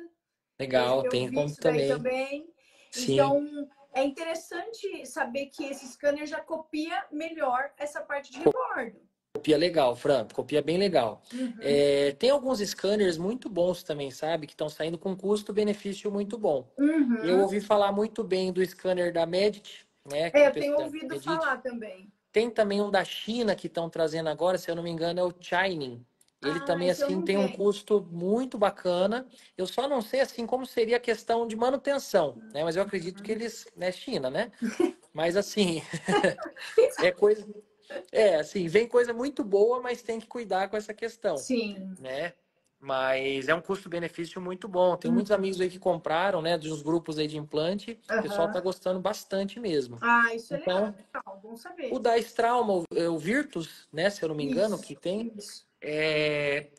Legal, Eu tem vi como isso daí também. também. Sim. Então, é interessante saber que esse scanner já copia melhor essa parte de rebordo. Copia legal, Fran. Copia bem legal. Tem alguns scanners muito bons também, sabe? Que estão saindo com custo-benefício muito bom. Eu ouvi falar muito bem do scanner da Medit, né? Eu tenho ouvido falar também. Tem também um da China que estão trazendo agora, se eu não me engano, é o Shining. Ele também, Esse eu assim, não tem um vi. custo muito bacana. Eu só não sei, assim, como seria a questão de manutenção, né? Mas eu acredito que eles, né, China, né? Mas, assim, é coisa... assim, vem coisa muito boa, mas tem que cuidar com essa questão, Sim. né? Mas é um custo-benefício muito bom. Tem muitos amigos aí que compraram, né, dos grupos aí de implante. O pessoal tá gostando bastante mesmo. Isso é Então, legal, bom o saber. da Strauma, o Virtus, né, se eu não me engano, Isso, que tem, isso.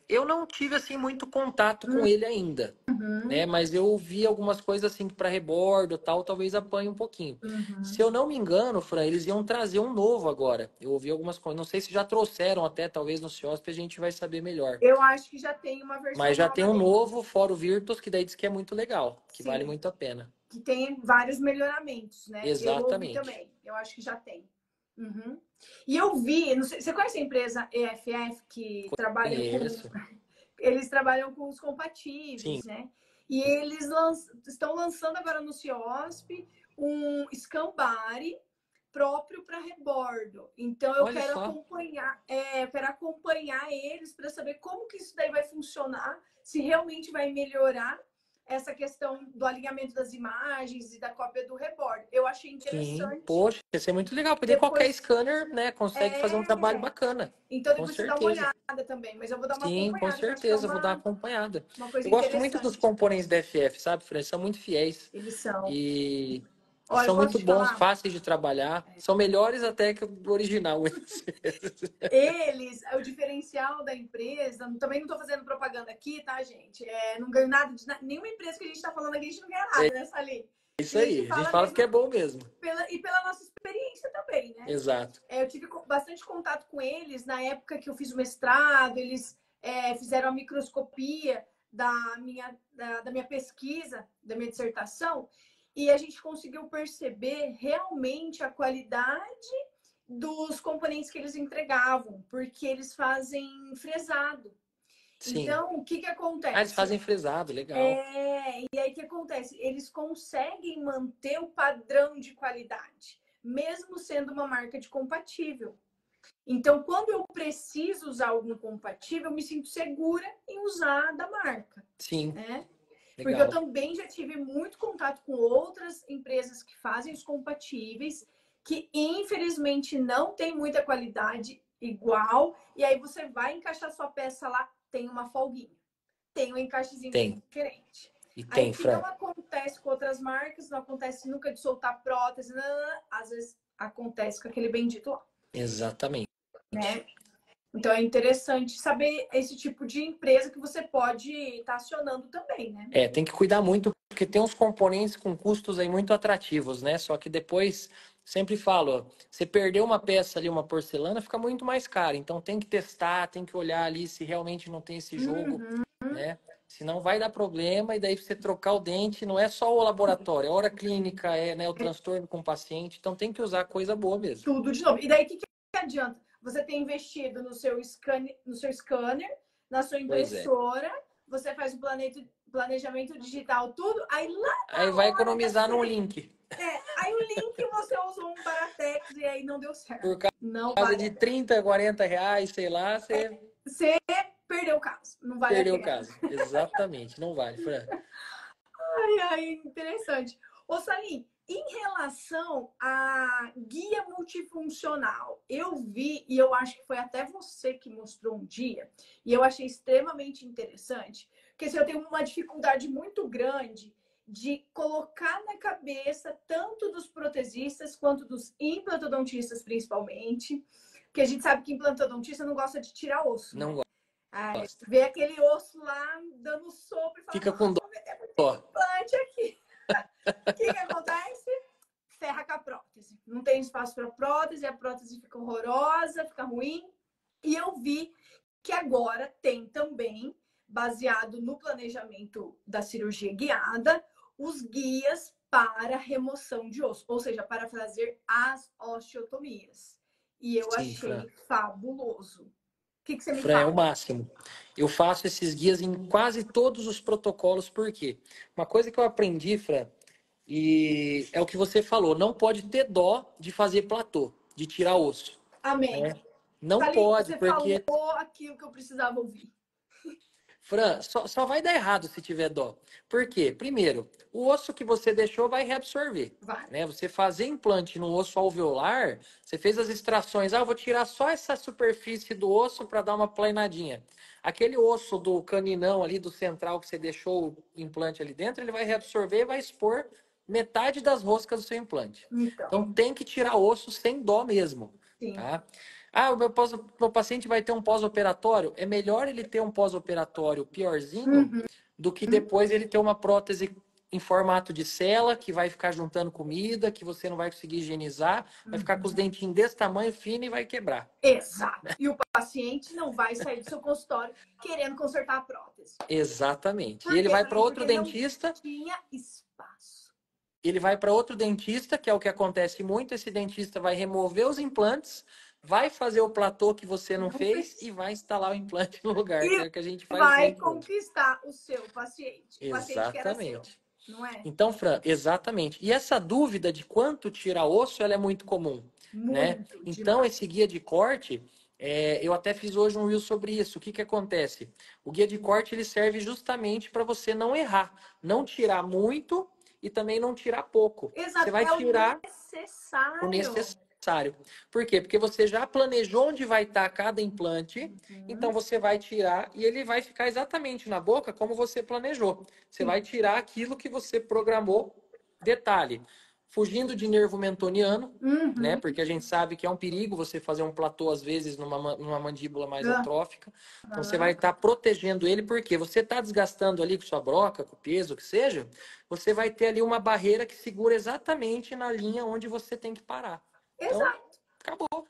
eu não tive assim muito contato com ele ainda, né? Mas eu ouvi algumas coisas assim que para rebordo, tal, talvez apanhe um pouquinho. Se eu não me engano, Fran, eles iam trazer um novo agora. Eu ouvi algumas coisas, não sei se já trouxeram até, talvez no CIOSP a gente vai saber melhor. Eu acho que já tem uma versão Mas já nova tem um dele. novo, fora o Virtus, que daí diz que é muito legal, que Sim, vale muito a pena. que tem vários melhoramentos, né? Eu ouvi Exatamente. também. Eu acho que já tem. E eu vi, não sei, você conhece a empresa EFF que trabalha Conheço. eles trabalham com os compatíveis, Sim. né? E eles estão lançando agora no CIOSP um Scambari próprio para rebordo. Então eu Olha quero só. acompanhar eles para saber como que isso daí vai funcionar, se realmente vai melhorar essa questão do alinhamento das imagens e da cópia do rebordo. Eu achei Sim, interessante. poxa, isso é muito legal, porque qualquer Depois, scanner, né, consegue fazer um trabalho é... bacana. Então Com depois você dá uma certeza. olhada também, mas eu vou dar uma Sim, com acompanhada, que eu acho que é certeza, vou dar uma acompanhada. uma Eu coisa gosto muito dos interessante. componentes da FF, sabe, Fran? Eles são muito fiéis Eles são. e, e Ó, eu são posso muito te bons, falar, fáceis de trabalhar. São melhores até que o original. eles, o diferencial da empresa, também não estou fazendo propaganda aqui, tá, gente? Não ganho nada de nenhuma empresa que a gente está falando aqui, a gente não ganha É nada, né, Salim? isso A gente aí, a gente fala fala porque mesmo é bom mesmo. pela nossa experiência também, né? Exato. Eu tive bastante contato com eles na época que eu fiz o mestrado, eles fizeram a microscopia da minha pesquisa, da minha dissertação, e a gente conseguiu perceber realmente a qualidade dos componentes que eles entregavam, porque eles fazem fresado. Sim. Então, o que que Ah, eles acontece? fazem frisado, legal. E aí o que acontece? Eles conseguem manter o padrão de qualidade, mesmo sendo uma marca de compatível. Então, quando eu preciso usar algum compatível, eu me sinto segura em usar da marca, Sim, né? Porque eu legal. também já tive muito contato com outras empresas que fazem os compatíveis, que infelizmente não tem muita qualidade igual, e aí você vai encaixar sua peça lá, tem uma folguinha, tem um encaixezinho Tem. diferente. E Aí tem, o que não Fran. acontece com outras marcas, não acontece nunca de soltar prótese, às vezes acontece com aquele bendito lá, Exatamente. né? Então é interessante saber esse tipo de empresa que você pode estar acionando também, né? É, tem que cuidar muito, porque tem uns componentes com custos aí muito atrativos, né? Só que depois, sempre falo, ó, você perdeu uma peça ali, uma porcelana, fica muito mais caro. Então tem que testar, tem que olhar ali se realmente não tem esse jogo, Uhum. né? Senão vai dar problema e daí você trocar o dente não é só o laboratório, é hora clínica, é, né, o transtorno com o paciente. Então tem que usar coisa boa mesmo. Tudo de novo. E daí o que adianta? Você ter investido no seu scanner, na sua Pois é. impressora, você faz o planejamento digital, tudo, aí lá Aí na vai hora da economizar num cena. link. Aí o link você usou um Baratex e aí não deu certo. Por Não causa vale de a pena. 30, 40 reais, sei lá, você Você perdeu o caso. Não vale a perdeu o pena. caso. Exatamente, não vale, Fran. Interessante. Ô, Salim, em relação à guia multifuncional, eu vi, e eu acho que foi até você que mostrou um dia, e eu achei extremamente interessante, porque assim, eu tenho uma dificuldade muito grande de colocar na cabeça tanto dos protesistas quanto dos implantodontistas, principalmente, porque a gente sabe que implantodontista não gosta de tirar osso, Não né? Aí, gosta. vê aquele osso lá dando sopro e fala, Fica com nossa, vou meter muito dó. implante aqui. O que que acontece? Ferra com a prótese. Não tem espaço para prótese, a prótese fica horrorosa, fica ruim. E eu vi que agora tem também, baseado no planejamento da cirurgia guiada, os guias para remoção de osso, ou seja, para fazer as osteotomias. E eu Sim, Fran. achei fabuloso. O que você me Fran, é o fala? máximo. Eu faço esses guias em quase todos os protocolos, por quê? Uma coisa que eu aprendi, Fran, e é o que você falou, não pode ter dó de fazer platô, de tirar osso, Amém. né? Não Salim, pode, você falou porque aquilo que eu precisava ouvir. Fran, só vai dar errado se tiver dó. Por quê? Primeiro, o osso que você deixou vai reabsorver. Vai. Né? Você fazer implante no osso alveolar, você fez as extrações, eu vou tirar só essa superfície do osso para dar uma planadinha. Aquele osso do caninão ali, do central que você deixou o implante ali dentro, ele vai reabsorver e vai expor metade das roscas do seu implante. Então, Então tem que tirar osso sem dó mesmo, sim. tá? Ah, meu paciente vai ter um pós-operatório. É melhor ele ter um pós-operatório piorzinho Uhum. do que depois ele ter uma prótese em formato de cela, que vai ficar juntando comida, que você não vai conseguir higienizar, vai ficar com os Uhum. dentinhos desse tamanho fino e vai quebrar. Exato. E o paciente não vai sair do seu consultório querendo consertar a prótese. Exatamente. E Por ele quê, vai para Salim? outro Porque não dentista, tinha espaço. que é o que acontece muito, esse dentista vai remover os implantes, vai fazer o platô que você não Não fez fez. e vai instalar o implante no lugar, que E é o que a gente faz vai muito hoje. conquistar o seu paciente. O paciente quer a seu. Exatamente. não é? Então, Fran, exatamente. E essa dúvida de quanto tirar osso, ela é muito comum, né? Muito Então, demais. esse guia de corte, eu até fiz hoje um reel sobre isso. O que que acontece? O guia de corte, ele serve justamente para você não errar, não tirar muito e também não tirar pouco. Você Exato, vai é o tirar o necessário. necessário. Por quê? Porque você já planejou onde vai estar cada implante, então Uhum. você vai tirar e ele vai ficar exatamente na boca como você planejou. Você vai Sim. tirar aquilo que você programou. Detalhe, fugindo de nervo mentoniano, né? Uhum. Porque a gente sabe que é um perigo você fazer um platô, às vezes, numa mandíbula mais atrófica. Então você vai Aham. estar protegendo ele, porque você está desgastando ali com sua broca, com o peso, o que seja, você vai ter ali uma barreira que segura exatamente na linha onde você tem que parar. Então, Exato. acabou.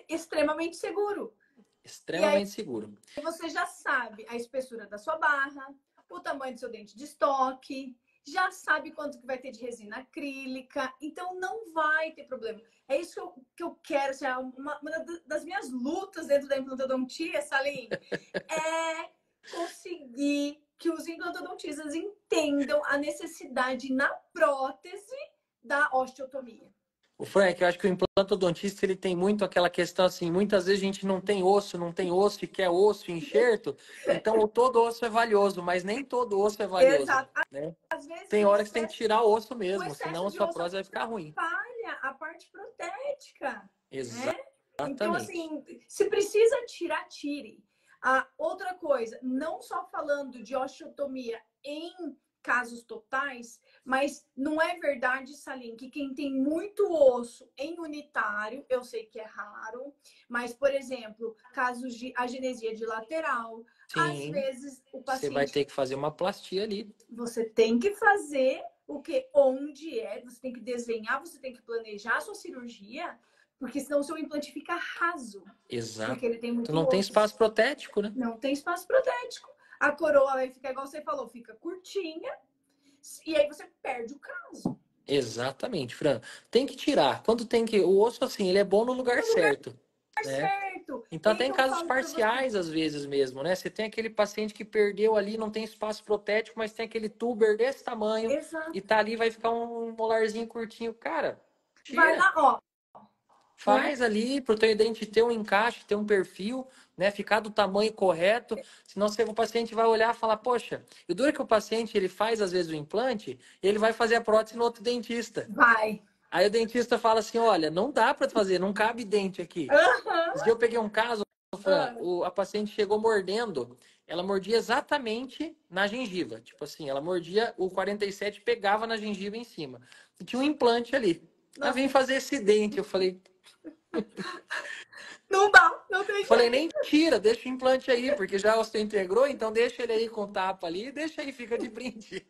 Extremamente seguro. E aí Extremamente seguro. você já sabe a espessura da sua barra, o tamanho do seu dente de estoque, já sabe quanto que vai ter de resina acrílica, então não vai ter problema. É isso que eu quero, assim, uma das minhas lutas dentro da implantodontia, Salim, é conseguir que os implantodontistas entendam a necessidade na prótese da osteotomia. O Frank, eu acho que o implantodontista ele tem muito aquela questão assim, muitas vezes a gente não tem osso e quer osso e enxerto, então o todo osso é valioso, mas nem todo osso é valioso, Exato. né? Às vezes Tem hora que você tem que tirar o osso o mesmo, senão excesso a de sua osso prótese vai ficar ruim. atrapalha a parte protética, né? Então, Exatamente. assim, se precisa tirar, tire. Outra coisa, não só falando de osteotomia em casos totais, mas não é verdade, Salim, que quem tem muito osso em unitário, eu sei que é raro, mas, por exemplo, casos de agenesia de lateral, às Sim, vezes o você vai paciente, ter que fazer uma plastia ali. você tem que fazer o que, onde é, você tem que desenhar, você tem que planejar a sua cirurgia, porque senão o seu implante fica raso, Exato. porque ele tem Tu muito não tem osso. espaço protético, né? Não tem espaço protético. A coroa vai ficar, igual você falou, fica curtinha, e aí você perde o caso. Exatamente, Fran. Tem que tirar. Quando tem que. O osso, assim, ele é bom no lugar No lugar certo, né? certo. E Então, aí até que em eu casos falo para você. parciais, às vezes mesmo, né? Você tem aquele paciente que perdeu ali, não tem espaço protético, mas tem aquele tuber desse tamanho e Exato. tá ali, vai ficar um molarzinho curtinho. Cara, Vai tira. lá, ó, né? Faz ali pro teu dente ter um encaixe, ter um perfil, né? Ficar do tamanho correto. Senão o paciente vai olhar e falar, poxa, e dura que o paciente ele faz às vezes o implante, ele vai fazer a prótese no outro dentista. Vai. Aí o dentista fala assim, olha, não dá para fazer, não cabe dente aqui. Aham. Esse dia eu peguei um caso, Fran, Ah, a paciente chegou mordendo, ela mordia exatamente na gengiva. Tipo assim, ela mordia, o 47 pegava na gengiva em cima. E tinha um implante ali. Ela não, vem fazer esse dente. não dá, não tem Falei, jeito. nem tira, deixa o implante aí, porque já você integrou, então deixa ele aí com tapa ali, deixa aí, fica de brinde.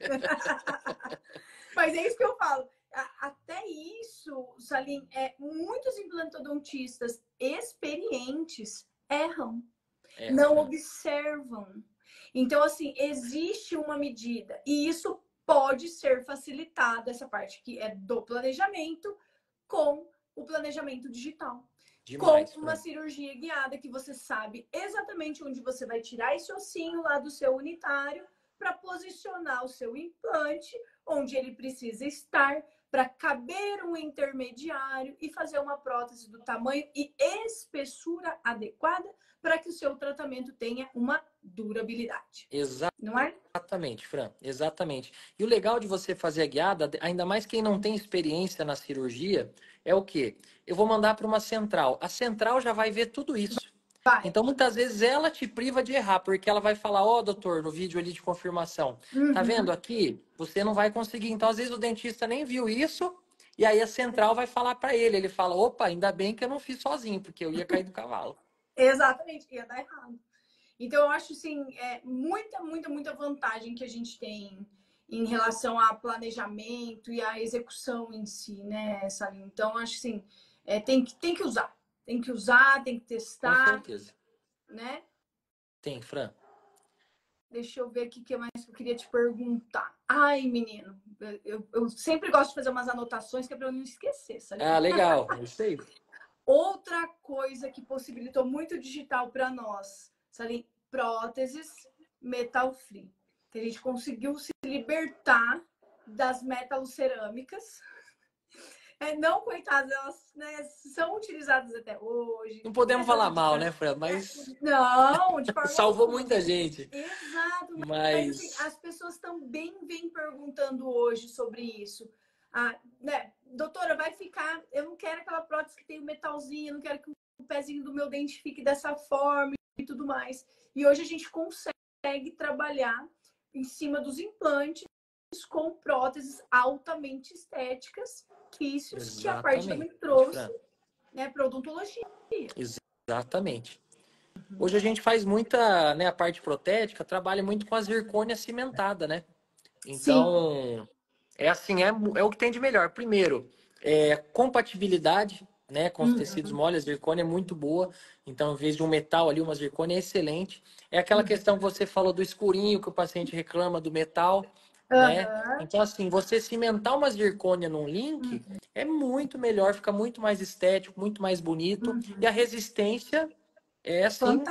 Mas é isso que eu falo. Até isso, Salim, muitos implantodontistas experientes erram, Erram, não né? observam. Então, assim, existe uma medida e isso pode ser facilitado, essa parte que é do planejamento, com o planejamento digital. Com Demais, uma Fran. cirurgia guiada que você sabe exatamente onde você vai tirar esse ossinho lá do seu unitário para posicionar o seu implante onde ele precisa estar para caber um intermediário e fazer uma prótese do tamanho e espessura adequada para que o seu tratamento tenha uma durabilidade. Não é? Exatamente, Fran, exatamente. E o legal de você fazer a guiada, ainda mais quem não tem experiência na cirurgia, é o quê? Eu vou mandar para uma central. A central já vai ver tudo isso. Vai. Então, muitas vezes, ela te priva de errar, porque ela vai falar, ó, doutor, no vídeo ali de confirmação, tá vendo Uhum. aqui? Você não vai conseguir. Então, às vezes, o dentista nem viu isso, e aí a central vai falar para ele. Ele fala, opa, ainda bem que eu não fiz sozinho, porque eu ia cair do cavalo. Exatamente, ia dar errado. Então, eu acho, assim, muita vantagem que a gente tem em relação a planejamento e a execução em si, né, Salim? Então, eu acho, assim, tem que usar. Tem que usar, tem que Com testar, certeza. né? Tem, Fran. Deixa eu ver o que mais que eu queria te perguntar. Ai, menino, eu sempre gosto de fazer umas anotações que é para eu não esquecer, Ah, Salim. legal. É isso aí. Outra coisa que possibilitou muito digital para nós, Salim, próteses metal free. Que a gente conseguiu se libertar das metalocerâmicas. Não, coitadas, elas, né, são utilizadas até hoje. Não podemos falar mal, né, Fran? Mas não, de forma salvou alguma. muita gente. Exato, mas assim, Mas as pessoas também vêm perguntando hoje sobre isso. Né, doutora, vai ficar. Eu não quero aquela prótese que tem o metalzinho, eu não quero que o pezinho do meu dente fique dessa forma e tudo mais. E hoje a gente consegue trabalhar em cima dos implantes com próteses altamente estéticas, que a parte também exatamente, trouxe, Fran. né, para odontologia. Exatamente. Hoje a gente faz muita, né, a parte protética, trabalha muito com a zircônia cimentada, né? Sim. Então, é assim, é o que tem de melhor. Primeiro, compatibilidade, né, com os tecidos Uhum. mole, a zircônia é muito boa. Então, em vez de um metal ali, uma zircônia é excelente. É aquela questão que você falou do escurinho, que o paciente reclama do metal, né? Uhum. Então, assim, você cimentar uma zircônia num link é muito melhor, fica muito mais estético, muito mais bonito. E a resistência é assim, né?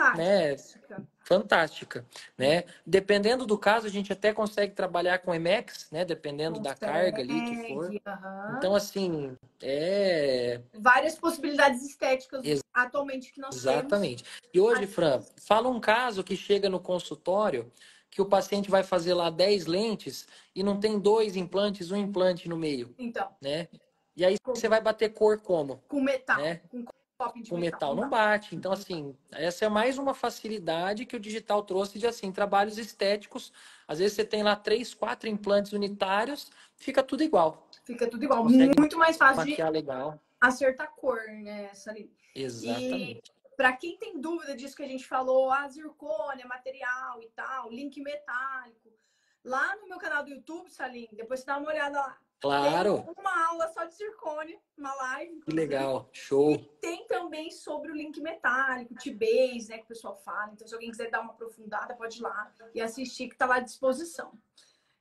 Fantástica. Fantástica, né? Dependendo do caso, a gente até consegue trabalhar com Emex, né? Dependendo da carga ali que for. Consegue. Uhum. Então, assim, é Várias possibilidades estéticas atualmente que nós temos exatamente. E à hoje, Fran, disposição. fala um caso que chega no consultório que o paciente vai fazer lá 10 lentes e não tem dois implantes, um implante no meio, Então, né? E aí você vai bater cor como, com metal, né? com coping de Com metal, metal não não dá. bate. Então, assim, essa é mais uma facilidade que o digital trouxe de, assim, trabalhos estéticos. Às vezes você tem lá 3, 4 implantes unitários, fica tudo igual. Fica tudo Você igual. consegue Muito mais fácil de maquiar legal. acertar cor, né, Salim? E Exatamente. para quem tem dúvida disso que a gente falou, zircônia, material e tal, link metálico, lá no meu canal do YouTube, Salim, depois você dá uma olhada lá. Tem Claro. uma aula só de zircônia, uma live, Que inclusive. legal. E Show. tem também sobre o link metálico, T-Base, né, que o pessoal fala. Então, se alguém quiser dar uma aprofundada, pode ir lá e assistir, que está lá à disposição.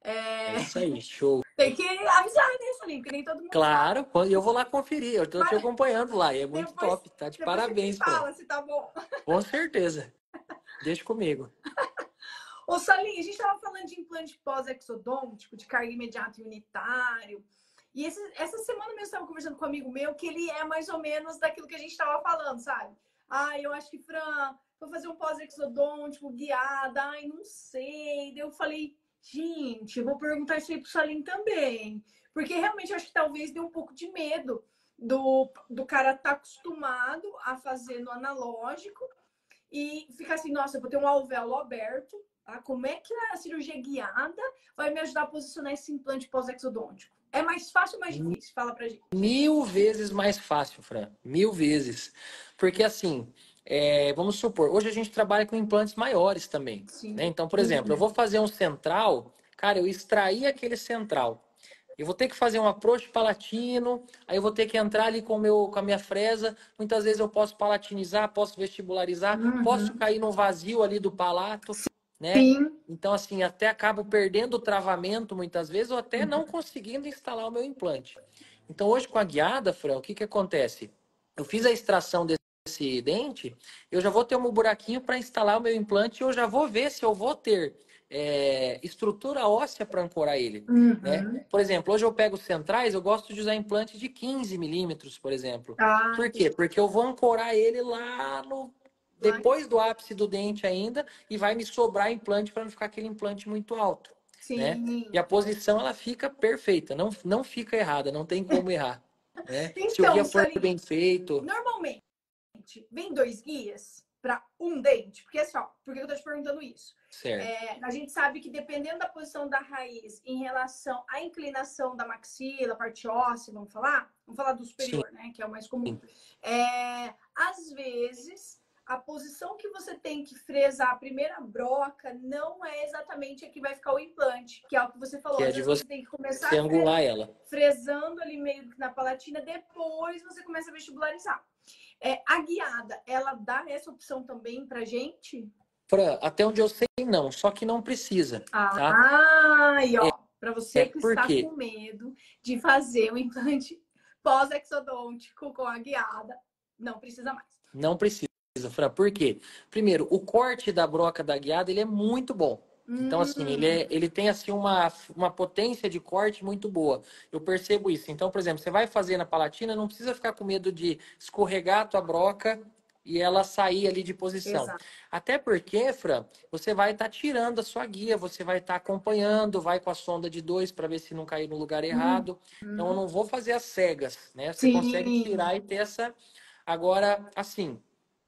É isso aí. Show. Tem que avisar, né, Salim? Porque nem todo mundo sabe. Claro. Eu vou lá conferir. Eu tô te Mas acompanhando lá. E é muito depois, top. Tá de depois você me parabéns, Fran. fala se tá bom. Com certeza. Deixa comigo. Ô, Salim, a gente estava falando de implante pós-exodôntico, de carga imediata e unitário. E essa semana mesmo eu estava conversando com um amigo meu que ele é mais ou menos daquilo que a gente estava falando, sabe? Eu acho que, Fran, vou fazer um pós-exodôntico guiada. Não sei. Daí eu falei, gente, eu vou perguntar isso aí pro Salim também. Porque realmente eu acho que talvez dê um pouco de medo do cara estar acostumado a fazer no analógico e ficar assim, nossa, eu vou ter um alvéolo aberto. Como é que a cirurgia guiada vai me ajudar a posicionar esse implante pós-exodôntico? É mais fácil ou mais difícil? Fala pra gente. 1000 vezes mais fácil, Fran. 1000 vezes. Porque assim, vamos supor, hoje a gente trabalha com implantes maiores também, Sim. né? Então, por exemplo, eu vou fazer um central, cara, eu extraí aquele central. Eu vou ter que fazer um approach palatino, aí eu vou ter que entrar ali com a minha fresa. Muitas vezes eu posso palatinizar, posso vestibularizar, posso cair no vazio ali do palato, né? Sim. Então, assim, até acabo perdendo o travamento muitas vezes ou até não conseguindo instalar o meu implante. Então, hoje com a guiada, Fran, o que que acontece? Eu fiz a extração desse dente, eu já vou ter um buraquinho para instalar o meu implante e eu já vou ver se eu vou ter estrutura óssea para ancorar ele, né? Por exemplo, hoje eu pego os centrais, eu gosto de usar implante de 15 milímetros, por exemplo. Por quê? Entendi. Porque eu vou ancorar ele lá no Lá em depois do cima. ápice do dente ainda e vai me sobrar implante para não ficar aquele implante muito alto, né? E Sim. a posição ela fica perfeita, não fica errada, não tem como errar, né? Se o Então, guia for Salim, bem feito, normalmente vem 2 guias para um dente? Porque é só, por que eu tô te perguntando isso? certo? A gente sabe que dependendo da posição da raiz em relação à inclinação da maxila, parte óssea, vamos falar do Sim. superior, né, que é o mais comum. Às vezes, a posição que você tem que fresar a primeira broca não é exatamente a que vai ficar o implante, que é o que você falou. Que é Às de vezes você você tem que começar angular ela. fresando ali meio na palatina, depois você começa a vestibularizar. A guiada, ela dá essa opção também pra gente? Fran, até onde eu sei, não, só que não precisa, tá? E ó, para você que Por está quê? com medo de fazer o implante pós-exodôntico com a guiada, não precisa mais. Não precisa, Fran. Por quê? Primeiro, o corte da broca da guiada ele é muito bom. Então, assim, ele tem assim uma potência de corte muito boa. Eu percebo isso. Então, por exemplo, você vai fazer na Palatina, não precisa ficar com medo de escorregar a tua broca e ela sair ali de posição. Exato. Até porque, Fran, você vai estar tirando a sua guia, você vai estar acompanhando, vai com a sonda de 2 para ver se não cair no lugar errado. Então, eu não vou fazer as cegas, né? Você consegue Sim. tirar e ter essa. Agora, assim,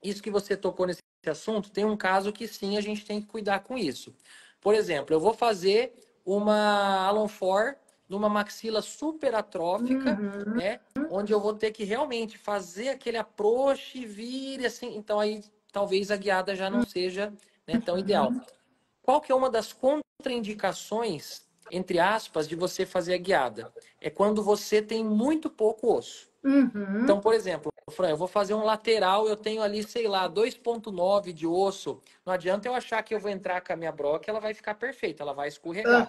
isso que você tocou nesse assunto, tem um caso que sim, a gente tem que cuidar com isso. Por exemplo, eu vou fazer uma Alon 4 numa maxila super atrófica, Uhum. né? Onde eu vou ter que realmente fazer aquele approach, vir assim. Então aí talvez a guiada já não seja, né, tão ideal. Qual que é uma das contraindicações, entre aspas, de você fazer a guiada? É quando você tem muito pouco osso. Uhum. Então, por exemplo, Fran, eu vou fazer um lateral, eu tenho ali, sei lá, 2,9 de osso. Não adianta eu achar que eu vou entrar com a minha broca, ela vai ficar perfeita, ela vai escorregar,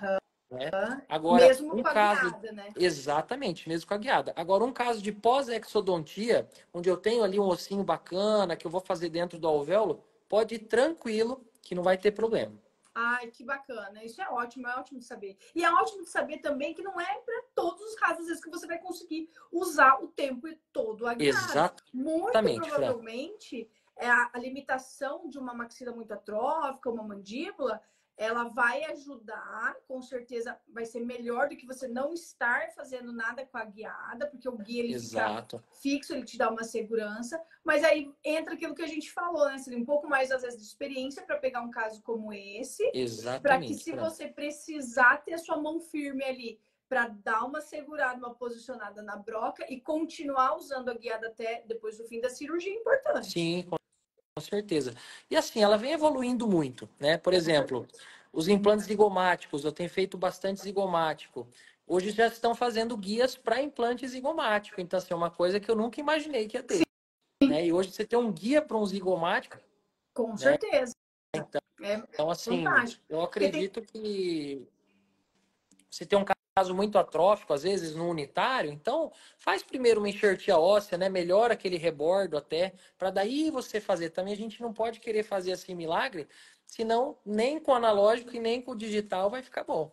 Uhum. né? Agora, Mesmo um com a caso, guiada, né? exatamente, mesmo com a guiada. Agora, um caso de pós-exodontia, onde eu tenho ali um ossinho bacana, que eu vou fazer dentro do alvéolo, pode ir tranquilo, que não vai ter problema. Ai, que bacana. Isso é ótimo de saber. E é ótimo de saber também que não é para todos os casos, às vezes, que você vai conseguir usar o tempo todo a guiada. Muito Exatamente, Fran. provavelmente, a limitação de uma maxila muito atrófica, uma mandíbula, ela vai ajudar, com certeza vai ser melhor do que você não estar fazendo nada com a guiada, porque o guia ele fica Exato. fixo, ele te dá uma segurança. Mas aí entra aquilo que a gente falou, né? Seria um pouco mais, às vezes, de experiência para pegar um caso como esse, para que Exatamente, se Fran. você precisar ter a sua mão firme ali para dar uma segurada, uma posicionada na broca e continuar usando a guiada até depois do fim da cirurgia, é importante. Sim, com certeza. E assim, ela vem evoluindo muito, né? Por exemplo, os implantes zigomáticos, eu tenho feito bastante zigomático. Hoje já estão fazendo guias para implante zigomático. Então, assim, é uma coisa que eu nunca imaginei que ia ter, né? E hoje você tem um guia para um zigomático, Com né? certeza. É Então, assim, fantástico. eu Porque tem... acredito que você tem um caso muito atrófico, às vezes, no unitário, então faz primeiro uma enxertia óssea, né? Melhora aquele rebordo até, para daí você fazer. Também a gente não pode querer fazer assim milagre, senão nem com o analógico e nem com o digital vai ficar bom.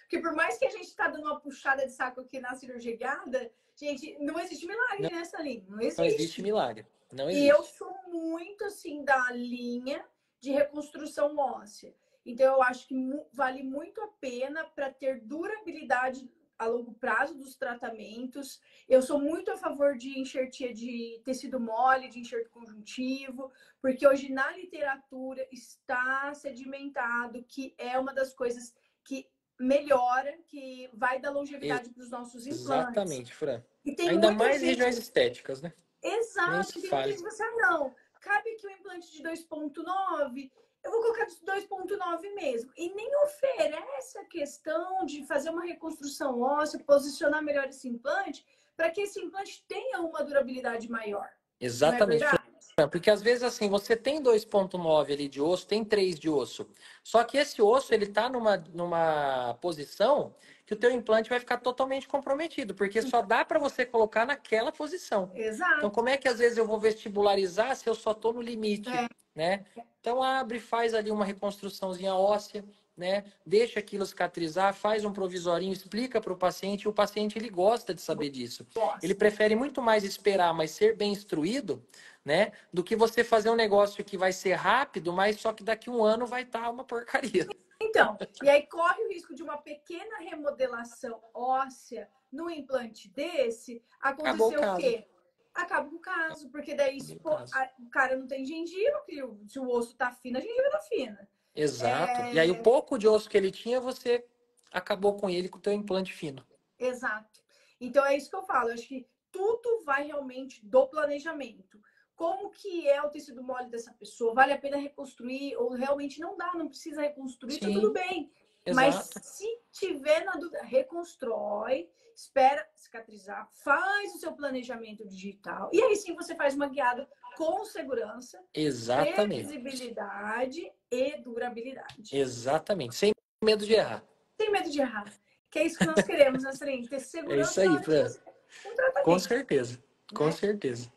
Porque por mais que a gente tá dando uma puxada de saco aqui na cirurgia guiada, gente, não existe milagre Não, nessa linha. Não não existe existe. milagre. Não E eu existe. sou muito assim da linha de reconstrução óssea. Então eu acho que vale muito a pena para ter durabilidade a longo prazo dos tratamentos. Eu sou muito a favor de enxertia de tecido mole, de enxerto conjuntivo, porque hoje na literatura está sedimentado que é uma das coisas que melhora, que vai dar longevidade para os nossos implantes. Exatamente, Fran. E tem Ainda muita mais gente. regiões estéticas, né? Nem Exato, se tem muita gente fale. que fala assim, ah, não, cabe aqui um implante de 2,9, eu vou colocar de 2,9 mesmo. E nem oferece a questão de fazer uma reconstrução óssea, posicionar melhor esse implante, para que esse implante tenha uma durabilidade maior. Não é Exatamente, Fran. verdade? Porque às vezes assim, você tem 2,9 ali de osso, tem 3 de osso. Só que esse osso, ele tá numa posição que o teu implante vai ficar totalmente comprometido, porque só dá para você colocar naquela posição. Então, Exato. como é que às vezes eu vou vestibularizar se eu só tô no limite, É, né? Então, abre, faz ali uma reconstruçãozinha óssea, né? Deixa aquilo cicatrizar, faz um provisorinho, explica para o paciente, e o paciente ele gosta de saber disso. Ele gosta. prefere muito mais esperar, mas ser bem instruído, né? Do que você fazer um negócio que vai ser rápido, mas só que daqui um ano vai estar uma porcaria. Então, e aí corre o risco de uma pequena remodelação óssea no implante desse, Acabou o acontecer o caso. quê? Acaba com o caso, porque daí Acabou o caso. o cara não tem gengiva, que se o osso tá fino, a gengiva tá fina. Exato. E aí o É, pouco de osso que ele tinha, você acabou com ele com o teu implante fino. exato. Então é isso que eu falo. Eu acho que tudo vai realmente do planejamento. Como que é o tecido mole dessa pessoa? Vale a pena reconstruir? Ou realmente não dá, não precisa reconstruir, tá tudo Sim, bem. Mas exato. se tiver na dúvida, reconstrói, espera cicatrizar, faz o seu planejamento digital. E aí sim você faz uma guiada com segurança, Exatamente. previsibilidade e durabilidade. Exatamente. Sem medo de errar. Sem medo de errar. Que é isso que nós queremos, né, Celine? Ter É isso segurança na aí, hora de Fran. fazer um Com tratamento, certeza. Com né? certeza.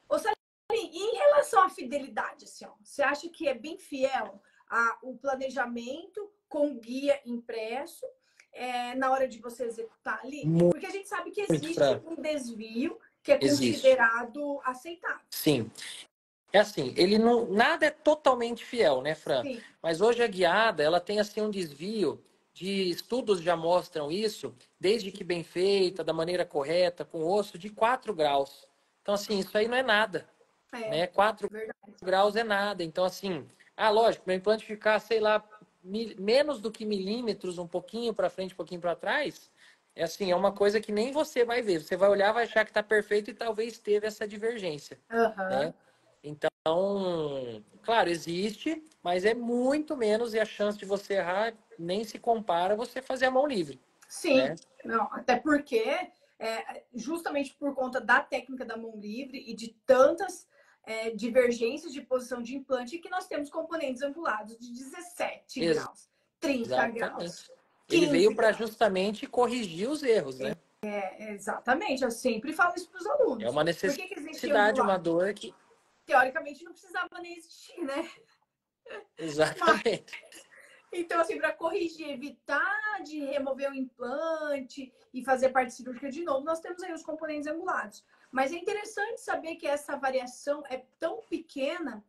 Ô, Celine, e em relação à fidelidade, assim, ó, você acha que é bem fiel o planejamento com guia impresso na hora de você executar ali? Muito, Porque a gente sabe que muito, existe Fran. um desvio que é Existe. considerado aceitável. Sim. É assim, ele não, nada é totalmente fiel, né, Fran? Sim. Mas hoje a guiada, ela tem assim um desvio de estudos já mostram isso, desde que bem feita, da maneira correta, com osso, de 4 graus. Então, assim, isso aí não é nada, né? 4 Verdade. graus é nada. Então, assim, lógico, meu implante ficar, sei lá, menos do que milímetros, um pouquinho para frente, um pouquinho para trás, é assim, é uma coisa que nem você vai ver. Você vai olhar, vai achar que está perfeito e talvez teve essa divergência, né? Então, claro, existe, mas é muito menos e a chance de você errar nem se compara a você fazer a mão livre, Sim, né? não, até porque justamente por conta da técnica da mão livre e de tantas divergências de posição de implante que nós temos componentes angulados de 17 graus, 30 Exatamente. graus, Ele veio 15 para graus. justamente corrigir os erros, né? Exatamente, eu sempre falo isso para os É alunos. uma Por que existe necessidade, uma angulado? dor que. Teoricamente não precisava nem existir, né? Mas Exatamente. então, assim, para corrigir, evitar de remover o implante e fazer parte cirúrgica de novo, nós temos aí os componentes angulados. Mas é interessante saber que essa variação é tão pequena,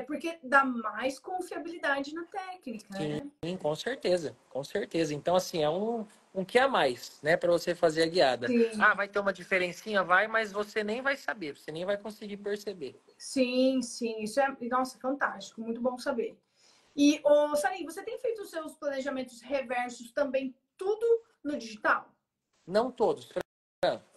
porque dá mais confiabilidade na técnica, Sim, né? com certeza, com certeza. Então, assim, é um que a mais, né, para você fazer a guiada. Sim, Vai ter uma diferencinha, vai, mas você nem vai saber, você nem vai conseguir perceber. sim, sim. Isso é, nossa, fantástico, muito bom saber. E, Salim, você tem feito os seus planejamentos reversos também tudo no digital? Não todos.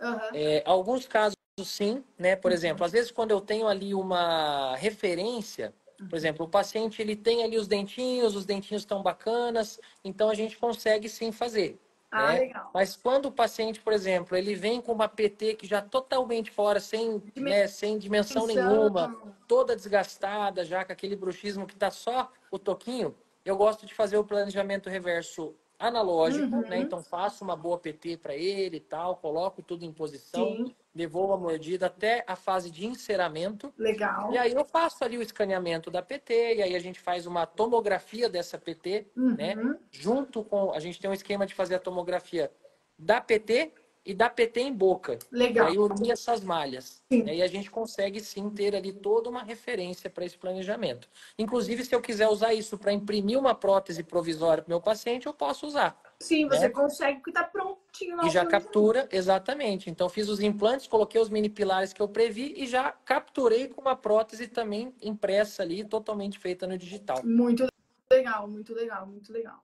Aham. Alguns casos sim, né? Por exemplo, às vezes quando eu tenho ali uma referência, por exemplo, o paciente ele tem ali os dentinhos estão bacanas, então a gente consegue sim fazer, Ah, né? legal. Mas quando o paciente, por exemplo, ele vem com uma PT que já totalmente fora, sem, né, sem dimensão Dimensão. nenhuma, toda desgastada, já com aquele bruxismo que está só o toquinho, eu gosto de fazer o planejamento reverso analógico, né? Uhum. Então faço uma boa PT para ele e tal, coloco tudo em posição, Sim, devolvo a mordida até a fase de enceramento. E legal. aí eu faço ali o escaneamento da PT, e aí a gente faz uma tomografia dessa PT, né? Uhum. Junto com, a gente tem um esquema de fazer a tomografia da PT e da PT em boca, para Legal. ir unir essas malhas. Sim. Né? E a gente consegue sim ter ali toda uma referência para esse planejamento. Inclusive, se eu quiser usar isso para imprimir uma prótese provisória para o meu paciente, eu posso usar. Sim, você Né? consegue porque está prontinho lá E o já planejamento. captura, exatamente. Então, fiz os implantes, coloquei os mini pilares que eu previ e já capturei com uma prótese também impressa ali, totalmente feita no digital. Muito legal, muito legal, muito legal.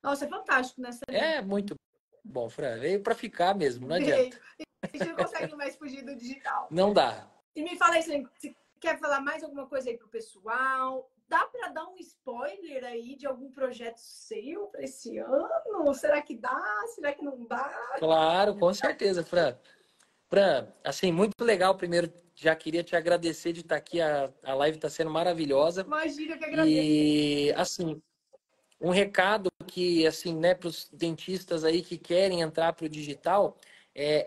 Nossa, é fantástico nessa linha. É muito bom, Fran. Veio para ficar mesmo, não adianta. Veio. A gente não consegue mais fugir do digital. Não dá. E me fala aí, você quer falar mais alguma coisa aí pro pessoal? Dá para dar um spoiler aí de algum projeto seu para esse ano? Será que dá? Será que não dá? Claro, com certeza, Fran. Fran, assim, muito legal. Primeiro, já queria te agradecer de estar aqui. A live está sendo maravilhosa. Imagina, eu que agradeço. E, assim, um recado que, assim, né, para os dentistas aí que querem entrar para o digital,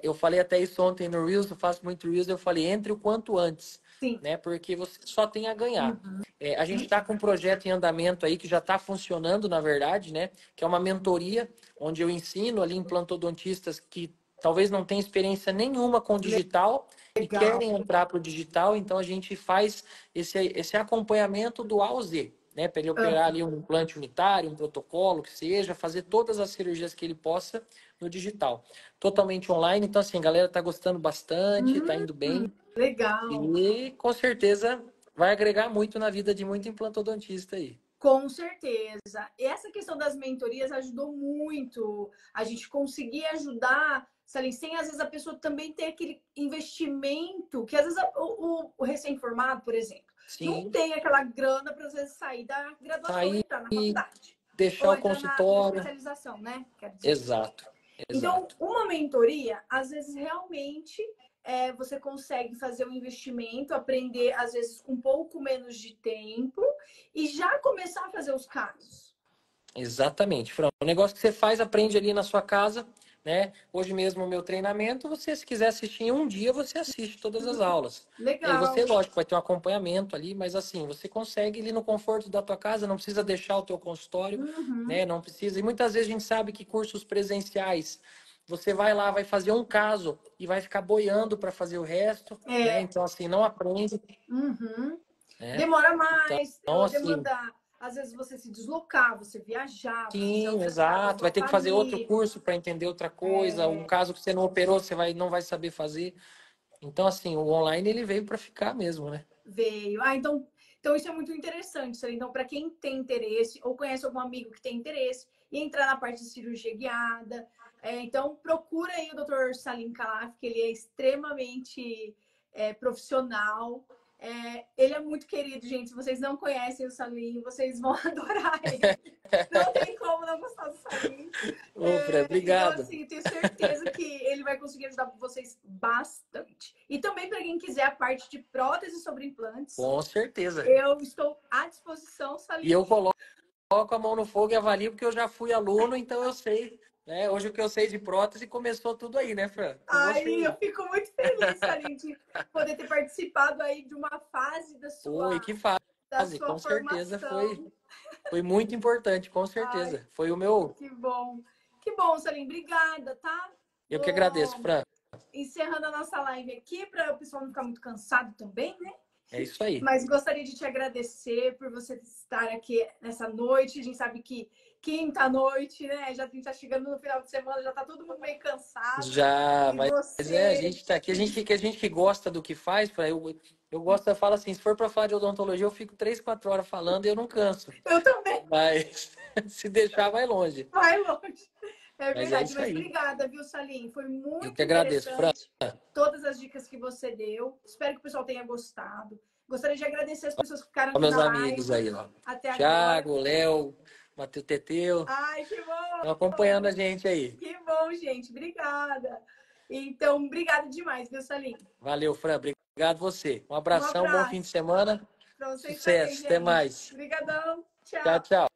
eu falei até isso ontem no Reels, eu faço muito Reels, eu falei, entre o quanto antes, Sim. né, porque você só tem a ganhar. Uhum. A gente está com um projeto em andamento aí que já está funcionando, na verdade, né, que é uma mentoria, onde eu ensino ali implantodontistas que talvez não tenham experiência nenhuma com digital e Legal. querem entrar para o digital, então a gente faz esse acompanhamento do A ao Z, né, para ele operar ali um implante unitário, um protocolo, que seja, fazer todas as cirurgias que ele possa no digital. Totalmente online, então assim, a galera tá gostando bastante, tá indo bem Legal. e com certeza vai agregar muito na vida de muito implantodontista aí. Com certeza. Essa questão das mentorias ajudou muito a gente conseguir ajudar, sabe, sem às vezes a pessoa também ter aquele investimento, que às vezes o recém-formado, por exemplo, não Sim, tem aquela grana para às vezes sair da tá graduação e aí entrar na e faculdade. deixar Ou o entrar na consultório. especialização, né? Quero dizer. Exato, Então, exato. uma mentoria, às vezes, realmente você consegue fazer um investimento, aprender, às vezes, com um pouco menos de tempo e já começar a fazer os casos. Exatamente, Fran. O negócio que você faz, aprende ali na sua casa, né? Hoje mesmo o meu treinamento, você, se quiser assistir em um dia, você assiste todas as aulas. E aí você, Legal. lógico, vai ter um acompanhamento ali, mas assim, você consegue ir no conforto da tua casa, não precisa deixar o teu consultório, Uhum. né? Não precisa. E muitas vezes a gente sabe que cursos presenciais, você vai lá, vai fazer um caso e vai ficar boiando para fazer o resto, né? É. Então, assim, não aprende, Uhum. né? Demora Então, mais, assim, demanda, às vezes, você se deslocar, você viajar, você se sim, ausentar da exato. Vai sua ter que fazer outro família. curso para entender outra coisa. Um caso que você não operou, você vai, não vai saber fazer. Então, assim, o online ele veio para ficar mesmo, né? Veio. Ah, então isso é muito interessante. Sabe? Então, para quem tem interesse ou conhece algum amigo que tem interesse e entrar na parte de cirurgia guiada, então procura aí o Dr. Salim Khalaf, que ele é extremamente profissional. Ele é muito querido, gente. Se vocês não conhecem o Salim, vocês vão adorar ele. Não tem como não gostar do Salim. Ô, Fred, Então, obrigado. assim, tenho certeza que ele vai conseguir ajudar vocês bastante. E também, para quem quiser a parte de prótese sobre implantes, Com certeza. eu estou à disposição, E Salim. eu coloco a mão no fogo e avalio porque eu já fui aluno, então eu sei, né? Hoje o que eu sei de prótese começou tudo aí, né, Fran? Com você Aí eu aí. fico muito feliz, Salim, de poder ter participado aí de uma fase Foi, que da fase, sua com certeza formação. foi muito importante, com Ai, certeza. Foi o meu. que bom. Que bom, Salim. Obrigada, tá? Eu que agradeço, Vou Fran. encerrando a nossa live aqui para o pessoal não ficar muito cansado também, né? É isso aí. Mas gostaria de te agradecer por você estar aqui nessa noite. A gente sabe que quinta-noite, né? Já a gente tá chegando no final de semana, já tá todo mundo meio cansado. Já, E mas a você. gente tá aqui, a gente que gosta do que faz, Fran, eu gosto, eu falo assim, se for para falar de odontologia, eu fico 3, 4 horas falando e eu não canso. Eu também. Mas se deixar, vai longe. Vai longe. É Mas é verdade. isso Mas aí. obrigada, viu, Salim? Foi Eu muito que agradeço, Fran. interessante todas as dicas que você deu. Espero que o pessoal tenha gostado. Gostaria de agradecer as pessoas que ficaram Ó, aqui meus na amigos live aí, ó. até agora. Thiago, Léo, Matheus Teteu, Ai, que estão bom! acompanhando a gente aí. Que bom, gente. Obrigada. Então, obrigada demais, viu, Salim? Valeu, Fran. Obrigado você. Um Um abração, bom fim de abraço semana. para vocês também, Sucesso. Até gente. mais. Obrigadão. Tchau, Tchau. tchau.